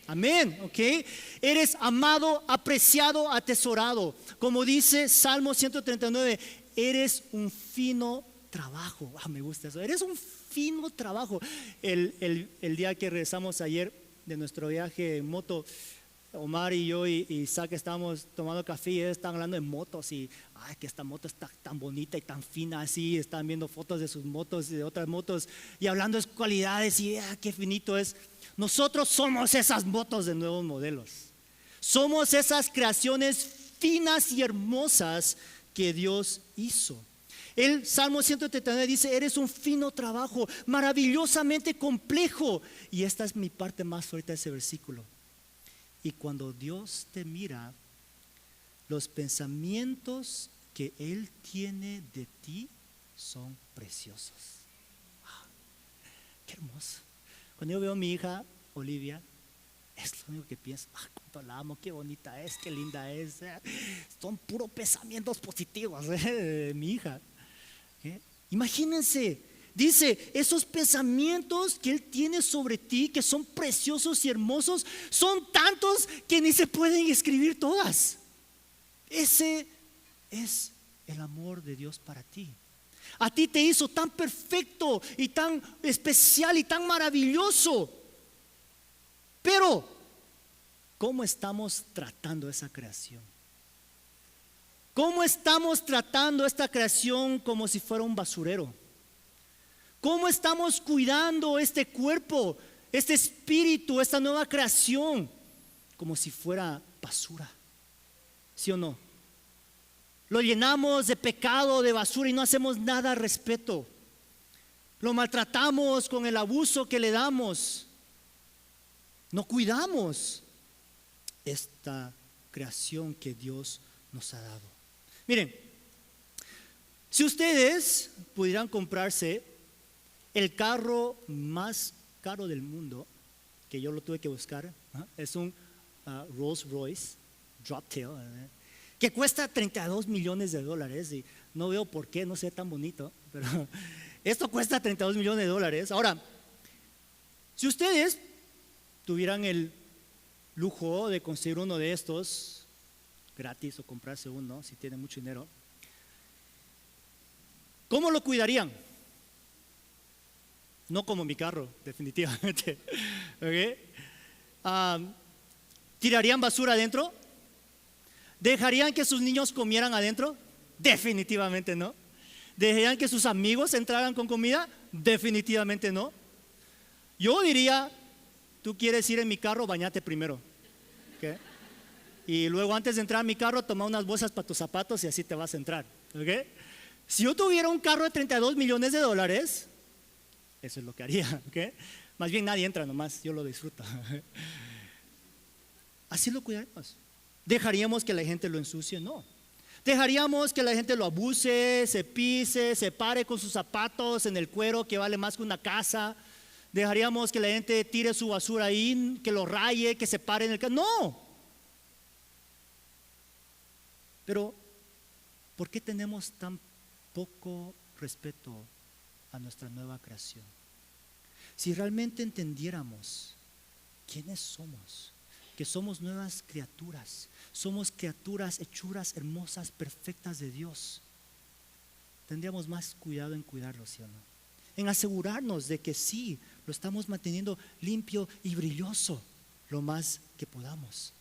Amén. Okay. Eres amado, apreciado, atesorado. Como dice Salmo 139, eres un fino trabajo. Me gusta eso. Eres un fino trabajo. El día que regresamos ayer de nuestro viaje en moto, Omar y yo y Isaac estábamos tomando café y ellos estaban hablando de motos y que esta moto está tan bonita y tan fina así, están viendo fotos de sus motos y de otras motos y hablando de sus cualidades y qué finito es. Nosotros somos esas motos de nuevos modelos, somos esas creaciones finas y hermosas que Dios hizo. El Salmo 139 dice: eres un fino trabajo, maravillosamente complejo. Y esta es mi parte más fuerte de ese versículo. Y cuando Dios te mira, los pensamientos que Él tiene de ti son preciosos. Qué hermoso. Cuando yo veo a mi hija Olivia, es lo único que pienso: cuánto la amo, qué bonita es, qué linda es. Son puros pensamientos positivos de mi hija. Imagínense, dice, esos pensamientos que Él tiene sobre ti, que son preciosos y hermosos, son tantos que ni se pueden escribir todas. Ese es el amor de Dios para ti. A ti te hizo tan perfecto y tan especial y tan maravilloso. Pero, ¿cómo estamos tratando esa creación? ¿Cómo estamos tratando esta creación como si fuera un basurero? ¿Cómo estamos cuidando este cuerpo, este espíritu, esta nueva creación como si fuera basura? ¿Sí o no? Lo llenamos de pecado, de basura y no hacemos nada al respecto. Lo maltratamos con el abuso que le damos. No cuidamos esta creación que Dios nos ha dado. Miren, si ustedes pudieran comprarse el carro más caro del mundo, que yo lo tuve que buscar, es un Rolls Royce Droptail, que cuesta $32 millones y no veo por qué no sea tan bonito, pero esto cuesta $32 millones. Ahora, si ustedes tuvieran el lujo de conseguir uno de estos gratis o comprarse uno si tienen mucho dinero, ¿cómo lo cuidarían? No como mi carro, definitivamente. ¿Tirarían basura adentro? ¿Dejarían que sus niños comieran adentro? Definitivamente no. ¿Dejarían que sus amigos entraran con comida? Definitivamente no. Yo diría: tú quieres ir en mi carro, bañate primero. ¿Okay? Y luego, antes de entrar a mi carro, toma unas bolsas para tus zapatos y así te vas a entrar. ¿Okay? Si yo tuviera un carro de $32 millones, eso es lo que haría. ¿Okay? Más bien nadie entra nomás, yo lo disfruto. Así lo cuidaremos. ¿Dejaríamos que la gente lo ensucie? No. ¿Dejaríamos que la gente lo abuse, se pise, se pare con sus zapatos en el cuero que vale más que una casa? ¿Dejaríamos que la gente tire su basura ahí, que lo raye, que se pare en el carro? No. Pero, ¿por qué tenemos tan poco respeto a nuestra nueva creación? Si realmente entendiéramos quiénes somos, que somos nuevas criaturas, somos criaturas, hechuras hermosas, perfectas de Dios, tendríamos más cuidado en cuidarlo, ¿sí o no? En asegurarnos de que sí, lo estamos manteniendo limpio y brilloso lo más que podamos.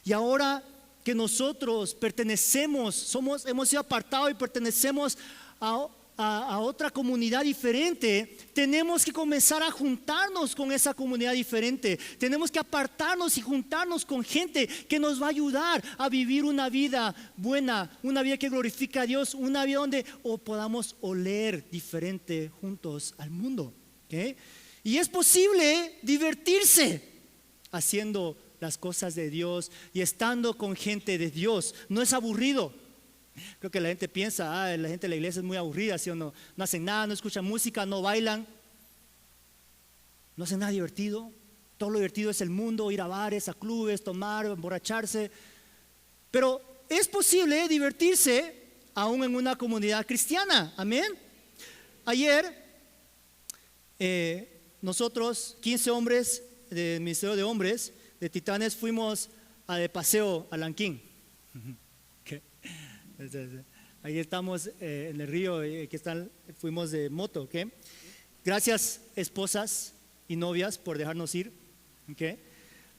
Y ahora que nosotros pertenecemos, hemos sido apartados y pertenecemos a otra comunidad diferente, tenemos que comenzar a juntarnos con esa comunidad diferente. Tenemos que apartarnos y juntarnos con gente que nos va a ayudar a vivir una vida buena, una vida que glorifica a Dios, una vida donde podamos oler diferente juntos al mundo. ¿Okay? Y es posible divertirse haciendo las cosas de Dios y estando con gente de Dios. No es aburrido. Creo que la gente piensa, la gente de la iglesia es muy aburrida, ¿sí o no? No hacen nada, no escuchan música, no bailan, no hacen nada divertido. Todo lo divertido es el mundo, ir a bares, a clubes, tomar, emborracharse. Pero es posible divertirse aún en una comunidad cristiana. Amén. Ayer nosotros, 15 hombres del Ministerio de Hombres de Titanes, fuimos de paseo a Lanquín. Ahí estamos en el río, fuimos de moto, ¿ok? Gracias, esposas y novias, por dejarnos ir, ¿ok?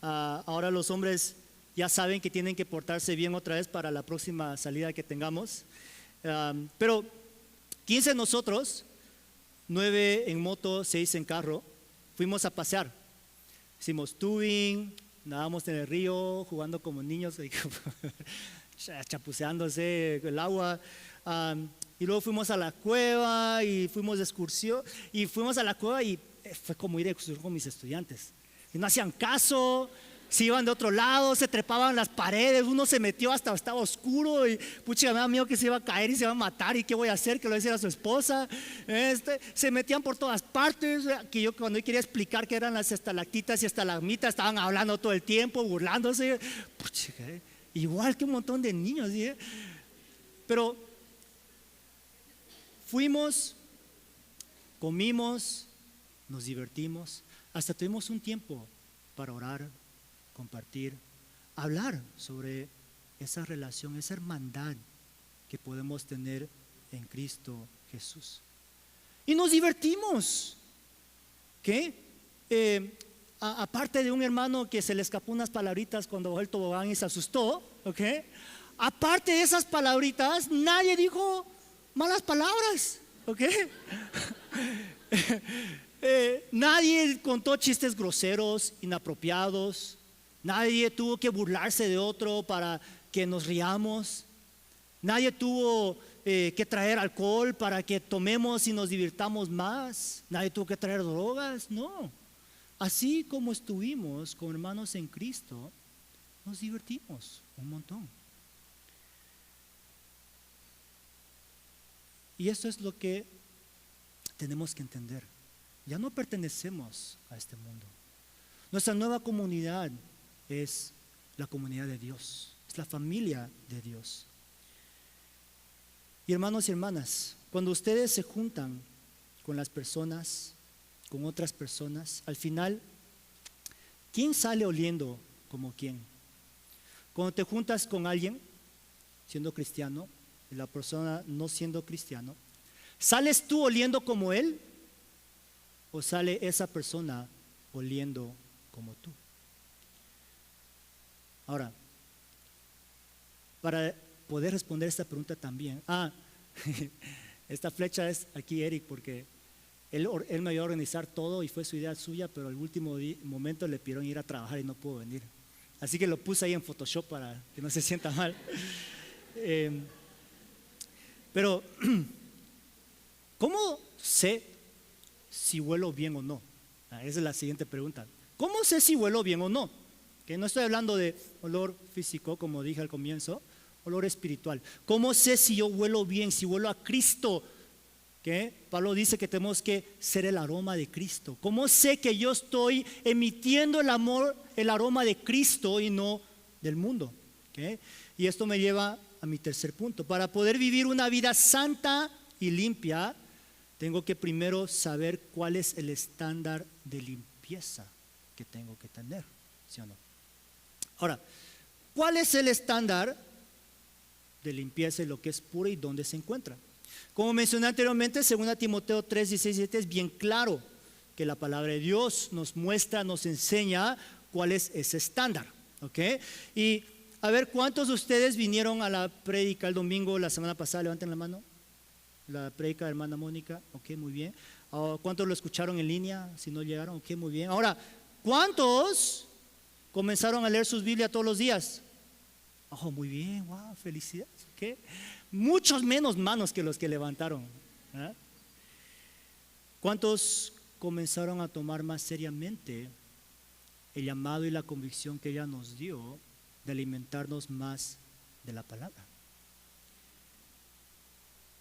Ahora los hombres ya saben que tienen que portarse bien otra vez para la próxima salida que tengamos. Pero 15 de nosotros, 9 en moto, 6 en carro, fuimos a pasear. Hicimos tubing, nadamos en el río, jugando como niños, chapuceándose el agua. Y luego fuimos a la cueva y fuimos de excursión. Y fuimos a la cueva y fue como ir de excursión con mis estudiantes. Y no hacían caso, se iban de otro lado, se trepaban las paredes, uno se metió hasta estaba oscuro y pucha, me daba miedo que se iba a caer y se iba a matar y qué voy a hacer, que lo decía a su esposa. Se metían por todas partes, que yo cuando yo quería explicar qué eran las estalactitas y estalagmitas estaban hablando todo el tiempo, burlándose. Pucha, igual que un montón de niños, ¿sí? Pero fuimos, comimos, nos divertimos, hasta tuvimos un tiempo para orar, compartir, hablar sobre esa relación, esa hermandad que podemos tener en Cristo Jesús. Y nos divertimos. ¿Qué? Aparte de un hermano que se le escapó unas palabritas cuando bajó el tobogán y se asustó, ¿ok? Aparte de esas palabritas, nadie dijo malas palabras, ¿ok? Nadie contó chistes groseros, inapropiados. Nadie tuvo que burlarse de otro para que nos riamos. Nadie tuvo que traer alcohol para que tomemos y nos divirtamos más. Nadie tuvo que traer drogas, no. Así como estuvimos con hermanos en Cristo, nos divertimos un montón. Y eso es lo que tenemos que entender. Ya no pertenecemos a este mundo. Nuestra nueva comunidad es la comunidad de Dios, es la familia de Dios. Y hermanos y hermanas, cuando ustedes se juntan con las personas, con otras personas, al final, ¿quién sale oliendo como quién? Cuando te juntas con alguien siendo cristiano y la persona no siendo cristiano, ¿sales tú oliendo como él o sale esa persona oliendo como tú? Ahora, para poder responder esta pregunta también, esta flecha es aquí Eric, porque él me iba a organizar todo y fue su idea suya, pero al último momento le pidieron ir a trabajar y no pudo venir. Así que lo puse ahí en Photoshop para que no se sienta mal. Pero, ¿cómo sé si huelo bien o no? Esa es la siguiente pregunta. ¿Cómo sé si huelo bien o no? Que no estoy hablando de olor físico, como dije al comienzo, olor espiritual. ¿Cómo sé si yo huelo bien, si huelo a Cristo? ¿Qué? Pablo dice que tenemos que ser el aroma de Cristo. ¿Cómo sé que yo estoy emitiendo el aroma de Cristo y no del mundo? ¿Qué? Y esto me lleva a mi tercer punto. Para poder vivir una vida santa y limpia, tengo que primero saber cuál es el estándar de limpieza que tengo que tener, ¿sí o no? Ahora, ¿cuál es el estándar de limpieza y lo que es puro y dónde se encuentra? Como mencioné anteriormente, 2 Timoteo 3, 16 y 17 es bien claro que la palabra de Dios nos muestra, nos enseña cuál es ese estándar, ¿ok? Y a ver, ¿cuántos de ustedes vinieron a la prédica el domingo, la semana pasada? Levanten la mano. La prédica de hermana Mónica, ok, muy bien. ¿Cuántos lo escucharon en línea? Si no llegaron, ok, muy bien. Ahora, ¿cuántos comenzaron a leer sus Biblias todos los días? Oh, muy bien, wow, felicidades, ok. Muchos menos manos que los que levantaron. ¿Cuántos comenzaron a tomar más seriamente el llamado y la convicción que ella nos dio de alimentarnos más de la palabra?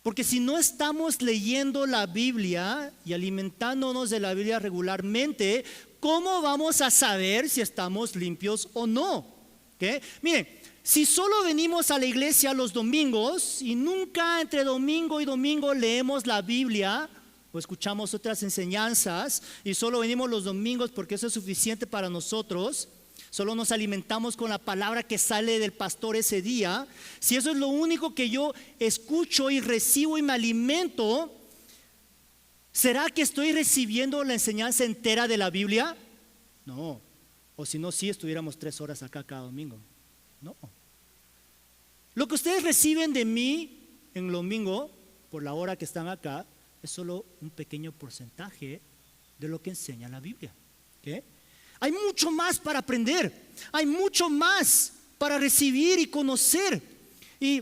Porque si no estamos leyendo la Biblia y alimentándonos de la Biblia regularmente, ¿cómo vamos a saber si estamos limpios o no? ¿Qué? Miren, si solo venimos a la iglesia los domingos y nunca entre domingo y domingo leemos la Biblia o escuchamos otras enseñanzas y solo venimos los domingos porque eso es suficiente para nosotros, solo nos alimentamos con la palabra que sale del pastor ese día, si eso es lo único que yo escucho y recibo y me alimento, ¿será que estoy recibiendo la enseñanza entera de la Biblia? No. O si no, sí estuviéramos 3 horas acá cada domingo. No. Lo que ustedes reciben de mí en el domingo, por la hora que están acá, es solo un pequeño porcentaje de lo que enseña la Biblia. ¿Okay? Hay mucho más para aprender, hay mucho más para recibir y conocer. Y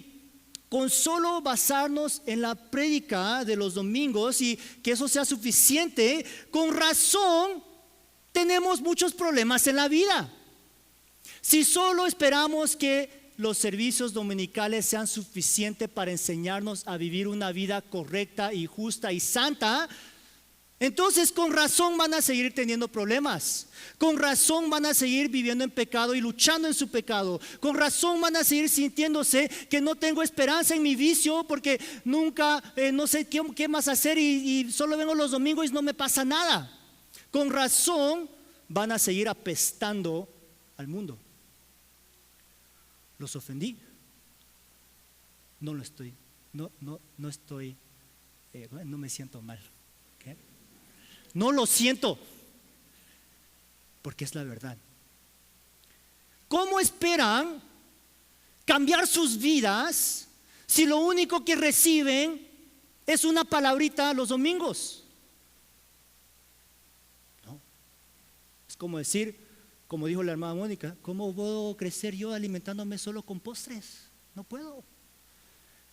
con solo basarnos en la prédica de los domingos y que eso sea suficiente, con razón tenemos muchos problemas en la vida. Si solo esperamos que los servicios dominicales sean suficientes para enseñarnos a vivir una vida correcta y justa y santa, entonces con razón van a seguir teniendo problemas, con razón van a seguir viviendo en pecado y luchando en su pecado, con razón van a seguir sintiéndose que no tengo esperanza en mi vicio porque nunca, no sé qué más hacer y solo vengo los domingos y no me pasa nada. Con razón van a seguir apestando al mundo. ¿Los ofendí? No lo estoy, no me siento mal. ¿Okay? No lo siento, porque es la verdad. ¿Cómo esperan cambiar sus vidas si lo único que reciben es una palabrita los domingos? No. Es como decir, como dijo la hermana Mónica, ¿cómo puedo crecer yo alimentándome solo con postres? No puedo.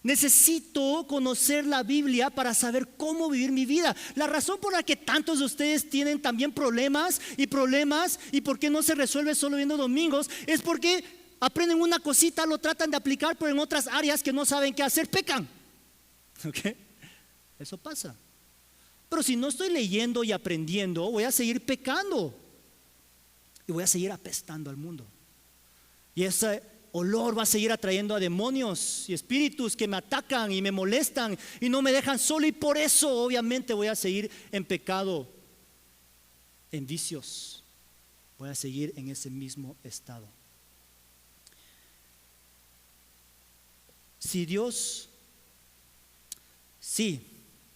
Necesito conocer la Biblia para saber cómo vivir mi vida. La razón por la que tantos de ustedes tienen también problemas y por qué no se resuelve solo viendo domingos es porque aprenden una cosita, lo tratan de aplicar, pero en otras áreas que no saben qué hacer, pecan. ¿Okay? Eso pasa. Pero si no estoy leyendo y aprendiendo, voy a seguir pecando y voy a seguir apestando al mundo. Y ese olor va a seguir atrayendo a demonios y espíritus que me atacan y me molestan y no me dejan solo, y por eso obviamente voy a seguir en pecado, en vicios, voy a seguir en ese mismo estado. Si Dios, sí,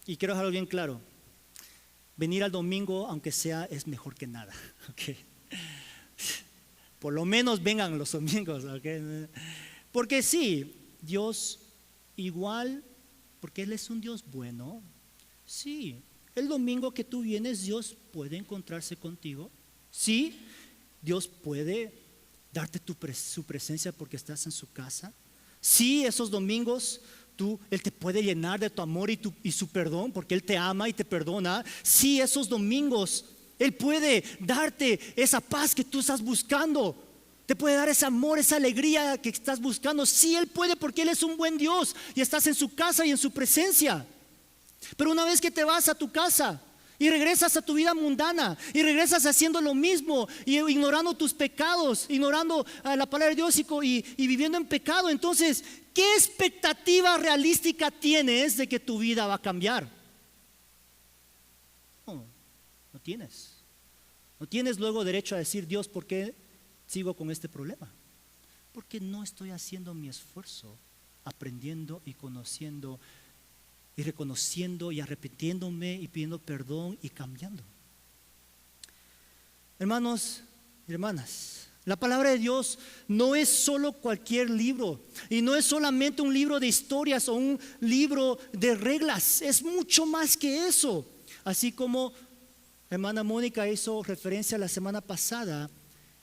y quiero dejarlo bien claro, venir al domingo aunque sea es mejor que nada. Okay. Por lo menos vengan los domingos, ¿okay? Porque sí, Dios igual, porque Él es un Dios bueno. Sí, el domingo que tú vienes, Dios puede encontrarse contigo. Sí, Dios puede darte su presencia porque estás en su casa. Sí, esos domingos Él te puede llenar de tu amor y su perdón porque Él te ama y te perdona. Sí, esos domingos Él puede darte esa paz que tú estás buscando. Te puede dar ese amor, esa alegría que estás buscando. Sí, Él puede porque Él es un buen Dios y estás en su casa y en su presencia. Pero una vez que te vas a tu casa y regresas a tu vida mundana y regresas haciendo lo mismo y ignorando tus pecados, ignorando la palabra de Dios y viviendo en pecado, entonces, ¿qué expectativa realística tienes de que tu vida va a cambiar? No tienes. No tienes luego derecho a decir, Dios, ¿por qué sigo con este problema? Porque no estoy haciendo mi esfuerzo, aprendiendo y conociendo y reconociendo y arrepintiéndome y pidiendo perdón y cambiando. Hermanos y hermanas, la palabra de Dios no es solo cualquier libro y no es solamente un libro de historias o un libro de reglas, es mucho más que eso. Así como la hermana Mónica hizo referencia la semana pasada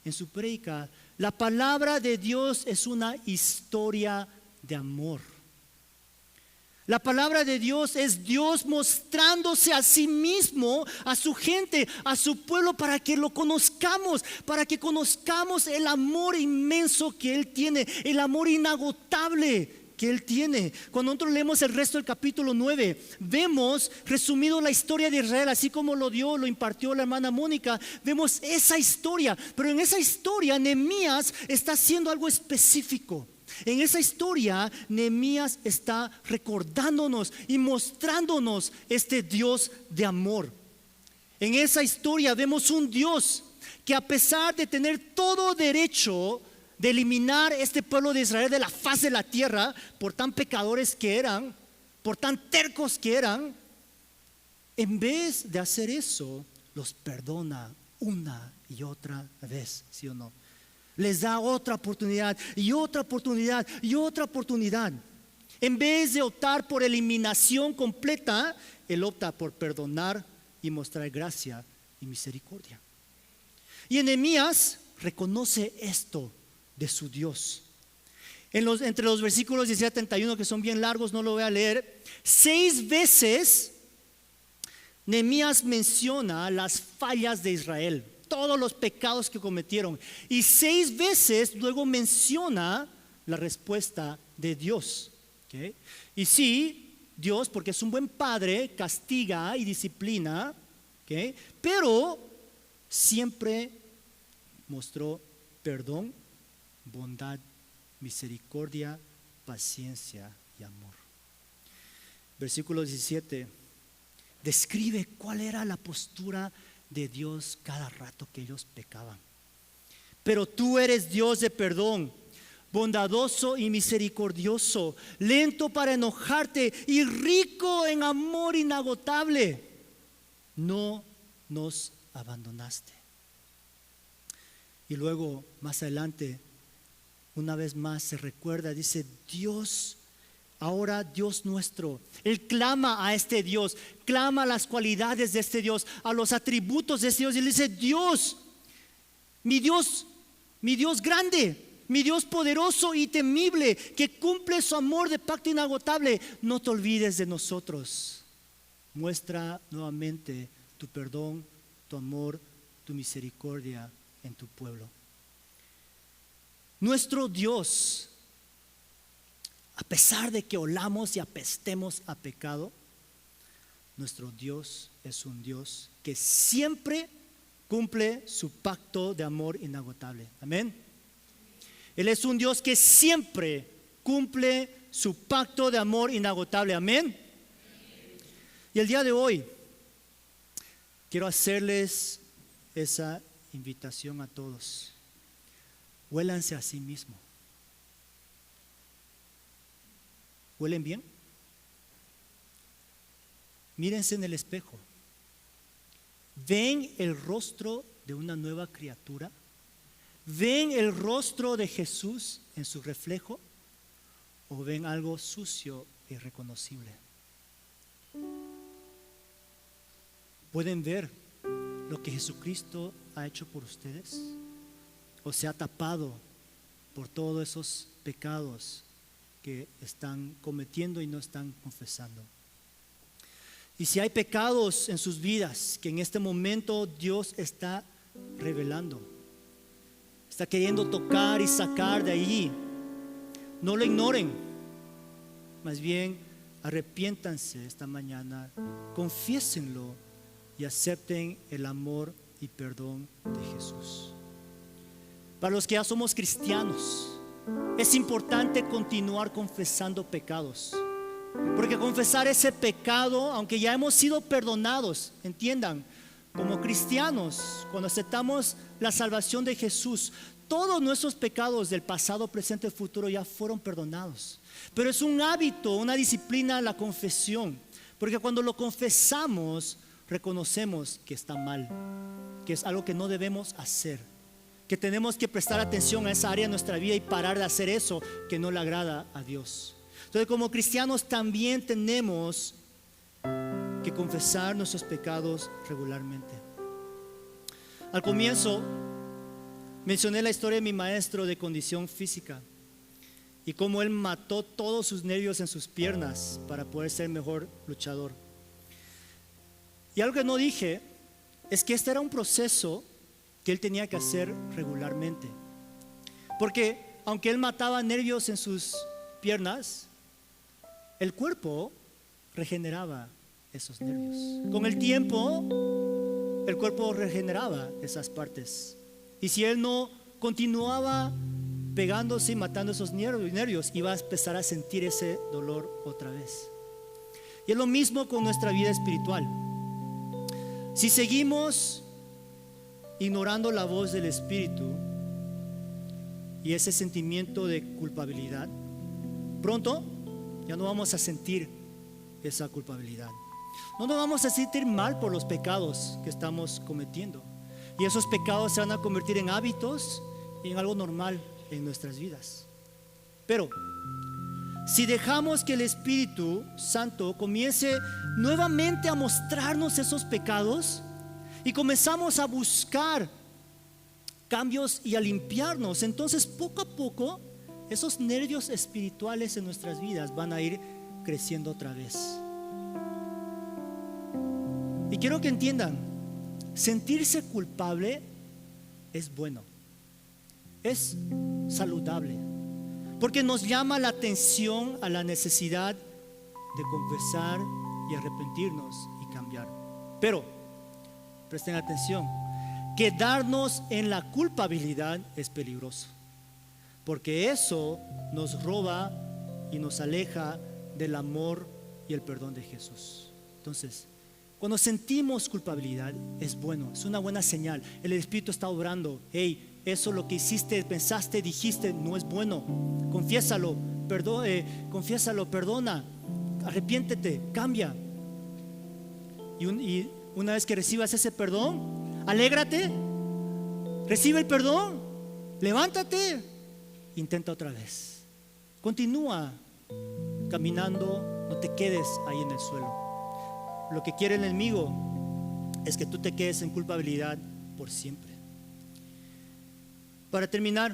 en su prédica, la palabra de Dios es una historia de amor. La palabra de Dios es Dios mostrándose a sí mismo, a su gente, a su pueblo, para que lo conozcamos, para que conozcamos el amor inmenso que Él tiene, el amor inagotable que Él tiene. Cuando nosotros leemos el resto del capítulo 9, vemos resumido la historia de Israel, así como lo impartió la hermana Mónica. Vemos esa historia, pero en esa historia Nehemías está haciendo algo específico. En esa historia Nehemías está recordándonos y mostrándonos este Dios de amor. En esa historia vemos un Dios que a pesar de tener todo derecho de eliminar este pueblo de Israel de la faz de la tierra, por tan pecadores que eran, por tan tercos que eran, en vez de hacer eso, los perdona una y otra vez, ¿sí o no? Les da otra oportunidad y otra oportunidad y otra oportunidad. En vez de optar por eliminación completa, Él opta por perdonar y mostrar gracia y misericordia. Y Nehemías reconoce esto de su Dios. Entre los versículos 17 a 31, que son bien largos, no lo voy a leer, 6 veces Nehemías menciona las fallas de Israel, todos los pecados que cometieron, y 6 veces luego menciona la respuesta de Dios. ¿Okay? Y sí, Dios, porque es un buen padre, castiga y disciplina, ¿okay? Pero siempre mostró perdón, bondad, misericordia, paciencia y amor. Versículo 17 describe cuál era la postura de Dios cada rato que ellos pecaban. Pero tú eres Dios de perdón, bondadoso y misericordioso, lento para enojarte y rico en amor inagotable. No nos abandonaste. Y luego, más adelante, una vez más se recuerda, dice Dios, ahora Dios nuestro. Él clama a este Dios, clama a las cualidades de este Dios, a los atributos de este Dios. Y él dice, Dios, mi Dios grande, mi Dios poderoso y temible, que cumple su amor de pacto inagotable, no te olvides de nosotros. Muestra nuevamente tu perdón, tu amor, tu misericordia en tu pueblo. Nuestro Dios, a pesar de que olamos y apestemos a pecado, nuestro Dios es un Dios que siempre cumple su pacto de amor inagotable. Amén. Él es un Dios que siempre cumple su pacto de amor inagotable. Amén. Y el día de hoy quiero hacerles esa invitación a todos. Huélanse a sí mismo. ¿Huelen bien? Mírense en el espejo. ¿Ven el rostro de una nueva criatura? ¿Ven el rostro de Jesús en su reflejo? ¿O ven algo sucio e irreconocible? ¿Pueden ver lo que Jesucristo ha hecho por ustedes? ¿O se ha tapado por todos esos pecados que están cometiendo y no están confesando? Y si hay pecados en sus vidas que en este momento Dios está revelando, está queriendo tocar y sacar de allí, no lo ignoren, más bien arrepiéntanse esta mañana, confiésenlo y acepten el amor y perdón de Jesús. Para los que ya somos cristianos, es importante continuar confesando pecados, porque confesar ese pecado, aunque ya hemos sido perdonados, entiendan, como cristianos, cuando aceptamos la salvación de Jesús, todos nuestros pecados del pasado, presente y futuro ya fueron perdonados. Pero es un hábito, una disciplina la confesión, porque cuando lo confesamos, reconocemos que está mal, que es algo que no debemos hacer, que tenemos que prestar atención a esa área de nuestra vida y parar de hacer eso que no le agrada a Dios. Entonces, como cristianos también tenemos que confesar nuestros pecados regularmente. Al comienzo mencioné la historia de mi maestro de condición física y cómo él mató todos sus nervios en sus piernas para poder ser mejor luchador. Y algo que no dije es que este era un proceso que él tenía que hacer regularmente, porque aunque él mataba nervios en sus piernas, el cuerpo regeneraba esos nervios. Con el tiempo, el cuerpo regeneraba esas partes. Y si él no continuaba pegándose y matando esos nervios, iba a empezar a sentir ese dolor otra vez. Y es lo mismo con nuestra vida espiritual. Si seguimos ignorando la voz del Espíritu y ese sentimiento de culpabilidad, pronto ya no vamos a sentir esa culpabilidad. No nos vamos a sentir mal por los pecados que estamos cometiendo. Y esos pecados se van a convertir en hábitos y en algo normal en nuestras vidas. Pero si dejamos que el Espíritu Santo comience nuevamente a mostrarnos esos pecados y comenzamos a buscar cambios y a limpiarnos, entonces poco a poco esos nervios espirituales en nuestras vidas van a ir creciendo otra vez. Y quiero que entiendan, sentirse culpable es bueno, es saludable, porque nos llama la atención a la necesidad de confesar y arrepentirnos y cambiar. Pero presten atención, quedarnos en la culpabilidad es peligroso, porque eso nos roba y nos aleja del amor y el perdón de Jesús. Entonces, cuando sentimos culpabilidad es bueno, es una buena señal. El Espíritu está obrando. Hey, eso lo que hiciste, pensaste, dijiste, no es bueno. Confiésalo, perdona, arrepiéntete, cambia. Y una vez que recibas ese perdón, alégrate, recibe el perdón, levántate, intenta otra vez. Continúa caminando, no te quedes ahí en el suelo. Lo que quiere el enemigo es que tú te quedes en culpabilidad por siempre. Para terminar,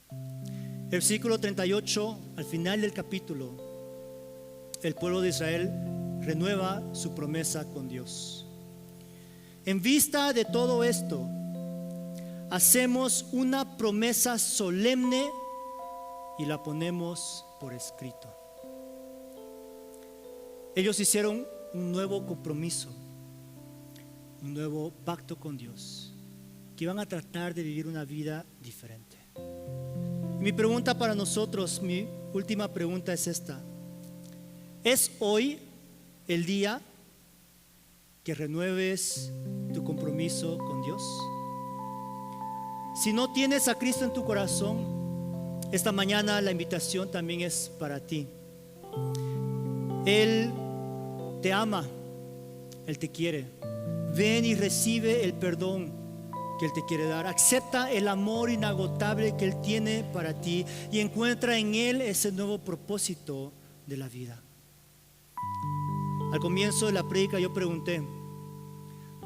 el versículo 38, al final del capítulo, el pueblo de Israel renueva su promesa con Dios. En vista de todo esto, hacemos una promesa solemne y la ponemos por escrito. Ellos hicieron un nuevo compromiso, un nuevo pacto con Dios, que iban a tratar de vivir una vida diferente. Mi pregunta para nosotros, mi última pregunta es esta: ¿es hoy el día que renueves tu compromiso con Dios? Si no tienes a Cristo en tu corazón, esta mañana la invitación también es para ti. Él te ama, Él te quiere. Ven y recibe el perdón que Él te quiere dar. Acepta el amor inagotable que Él tiene para ti y encuentra en Él ese nuevo propósito de la vida. Al comienzo de la prédica yo pregunté,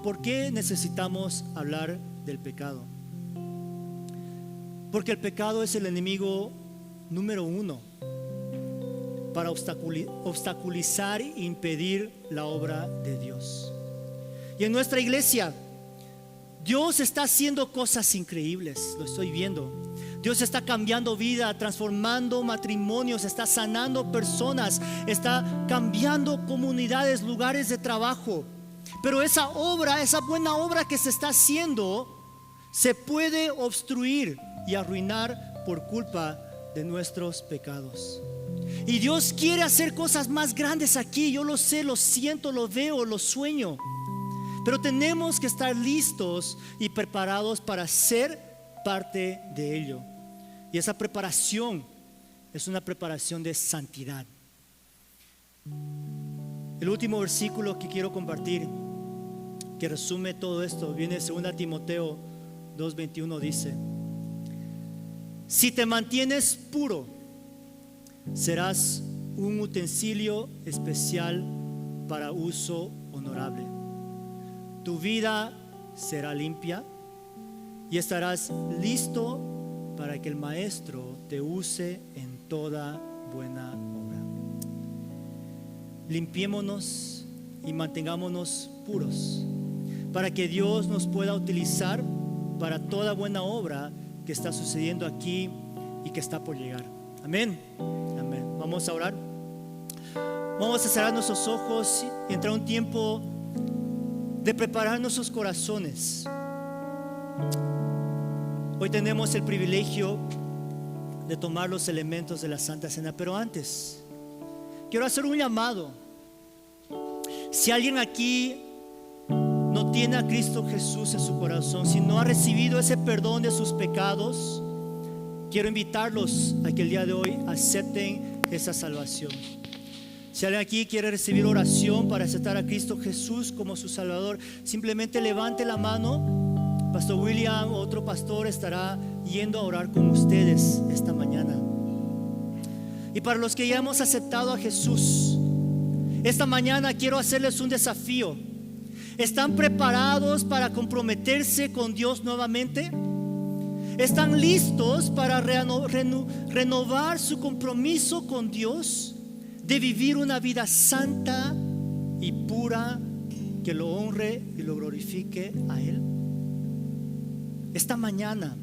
¿por qué necesitamos hablar del pecado? Porque el pecado es el enemigo número uno para obstaculizar e impedir la obra de Dios. Y en nuestra iglesia, Dios está haciendo cosas increíbles, lo estoy viendo. Dios está cambiando vida, transformando matrimonios, está sanando personas, está cambiando comunidades, lugares de trabajo. Pero esa obra, esa buena obra que se está haciendo, se puede obstruir y arruinar por culpa de nuestros pecados. Y Dios quiere hacer cosas más grandes aquí. Yo lo sé, lo siento, lo veo, lo sueño. Pero tenemos que estar listos y preparados para ser parte de ello. Y esa preparación es una preparación de santidad. El último versículo que quiero compartir, que resume todo esto, viene de 2 Timoteo 2:21, dice: si te mantienes puro, serás un utensilio especial para uso honorable. Tu vida será limpia y estarás listo para que el Maestro te use en toda buena obra. Limpiémonos y mantengámonos puros para que Dios nos pueda utilizar para toda buena obra que está sucediendo aquí y que está por llegar. Amén. Amén. Vamos a orar. Vamos a cerrar nuestros ojos y entrar a un tiempo de preparar nuestros corazones. Hoy tenemos el privilegio de tomar los elementos de la Santa Cena, pero antes quiero hacer un llamado. Si alguien aquí no tiene tiene a Cristo Jesús en su corazón, si no ha recibido ese perdón de sus pecados, quiero invitarlos a que el día de hoy acepten esa salvación. Si alguien aquí quiere recibir oración para aceptar a Cristo Jesús como su Salvador, simplemente levante la mano. Pastor William o otro pastor estará yendo a orar con ustedes esta mañana. Y para los que ya hemos aceptado a Jesús, esta mañana quiero hacerles un desafío. ¿Están preparados para comprometerse con Dios nuevamente? ¿Están listos para renovar su compromiso con Dios de vivir una vida santa y pura que lo honre y lo glorifique a Él? Esta mañana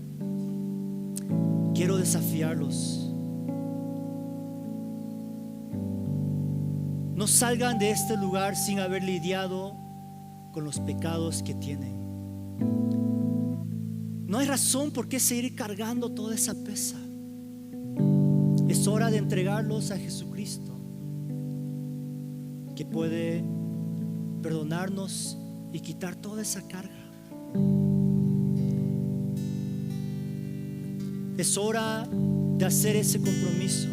quiero desafiarlos. No salgan de este lugar sin haber lidiado con los pecados que tienen. No hay razón por qué seguir cargando toda esa pesa. Es hora de entregarlos a Jesucristo, que puede perdonarnos y quitar toda esa carga. Es hora de hacer ese compromiso,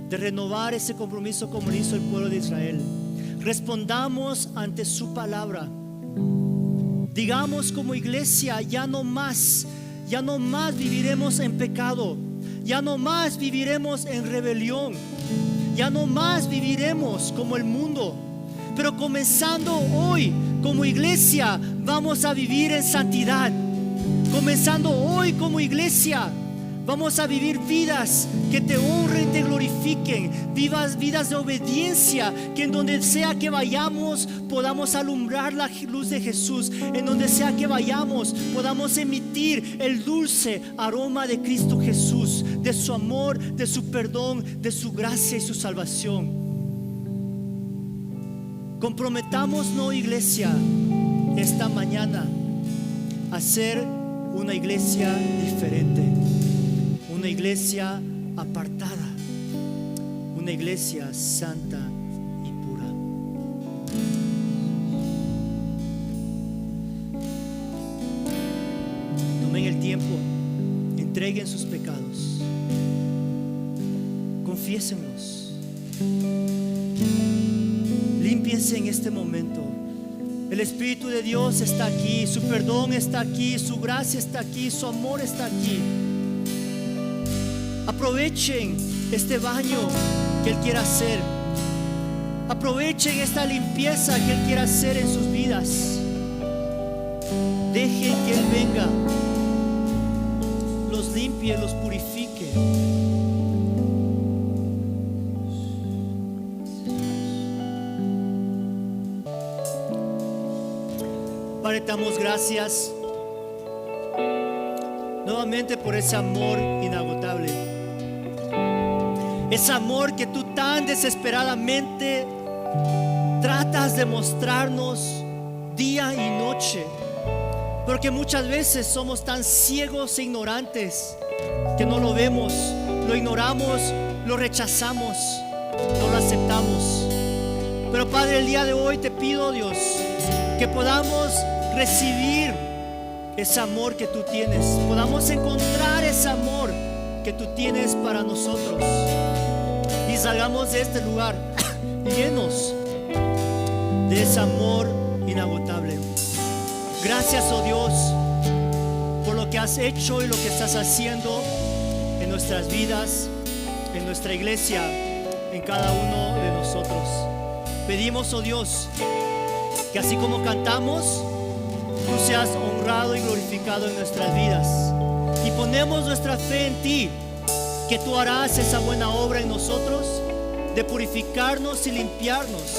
de renovar ese compromiso como lo hizo el pueblo de Israel. Respondamos ante su palabra. Digamos como iglesia, ya no más viviremos en pecado, ya no más viviremos en rebelión, ya no más viviremos como el mundo, pero comenzando hoy como iglesia vamos a vivir en santidad. Comenzando hoy como iglesia vamos a vivir vidas que te honren y te glorifiquen, vidas de obediencia, que en donde sea que vayamos podamos alumbrar la luz de Jesús, en donde sea que vayamos podamos emitir el dulce aroma de Cristo Jesús, de su amor, de su perdón, de su gracia y su salvación. Comprometámonos, iglesia, esta mañana a ser una iglesia diferente, una iglesia apartada, una iglesia santa y pura. Tomen el tiempo, entreguen sus pecados, confiésenlos, límpiense en este momento. El Espíritu de Dios está aquí, su perdón está aquí, su gracia está aquí, su amor está aquí. Aprovechen este baño que Él quiere hacer. Aprovechen esta limpieza que Él quiere hacer en sus vidas. Dejen que Él venga, los limpie, los purifique. Padre, te damos gracias nuevamente por ese amor inagotable, ese amor que tú tan desesperadamente tratas de mostrarnos día y noche, porque muchas veces somos tan ciegos e ignorantes que no lo vemos, lo ignoramos, lo rechazamos, no lo aceptamos. Pero Padre, el día de hoy te pido, Dios, que podamos recibir ese amor que tú tienes, podamos encontrar ese amor que tú tienes para nosotros y salgamos de este lugar llenos de ese amor inagotable. Gracias, oh Dios, por lo que has hecho y lo que estás haciendo en nuestras vidas, en nuestra iglesia, en cada uno de nosotros. Pedimos, oh Dios, que así como cantamos, tú seas honrado y glorificado en nuestras vidas. Y ponemos nuestra fe en ti, que tú harás esa buena obra en nosotros, de purificarnos y limpiarnos,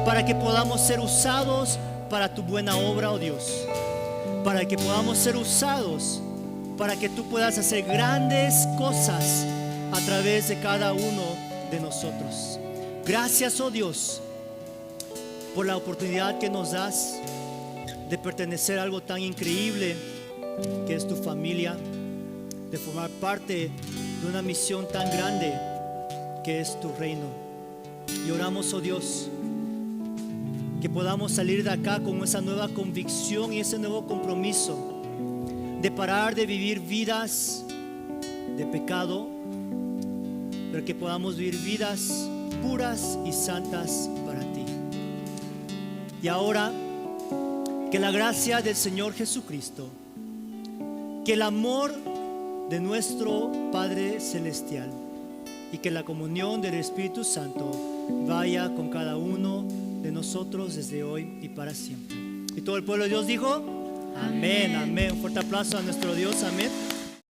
para que podamos ser usados para tu buena obra, oh Dios. Para que podamos ser usados, para que tú puedas hacer grandes cosas a través de cada uno de nosotros. Gracias, oh Dios, por la oportunidad que nos das de pertenecer a algo tan increíble que es tu familia, de formar parte de una misión tan grande que es tu reino. Y oramos, oh Dios, que podamos salir de acá con esa nueva convicción y ese nuevo compromiso de parar de vivir vidas de pecado, pero que podamos vivir vidas puras y santas para ti. Y ahora, que la gracia del Señor Jesucristo, que el amor de nuestro Padre Celestial y que la comunión del Espíritu Santo vaya con cada uno de nosotros desde hoy y para siempre. Y todo el pueblo de Dios dijo, amén, amén. Un fuerte aplauso a nuestro Dios, amén.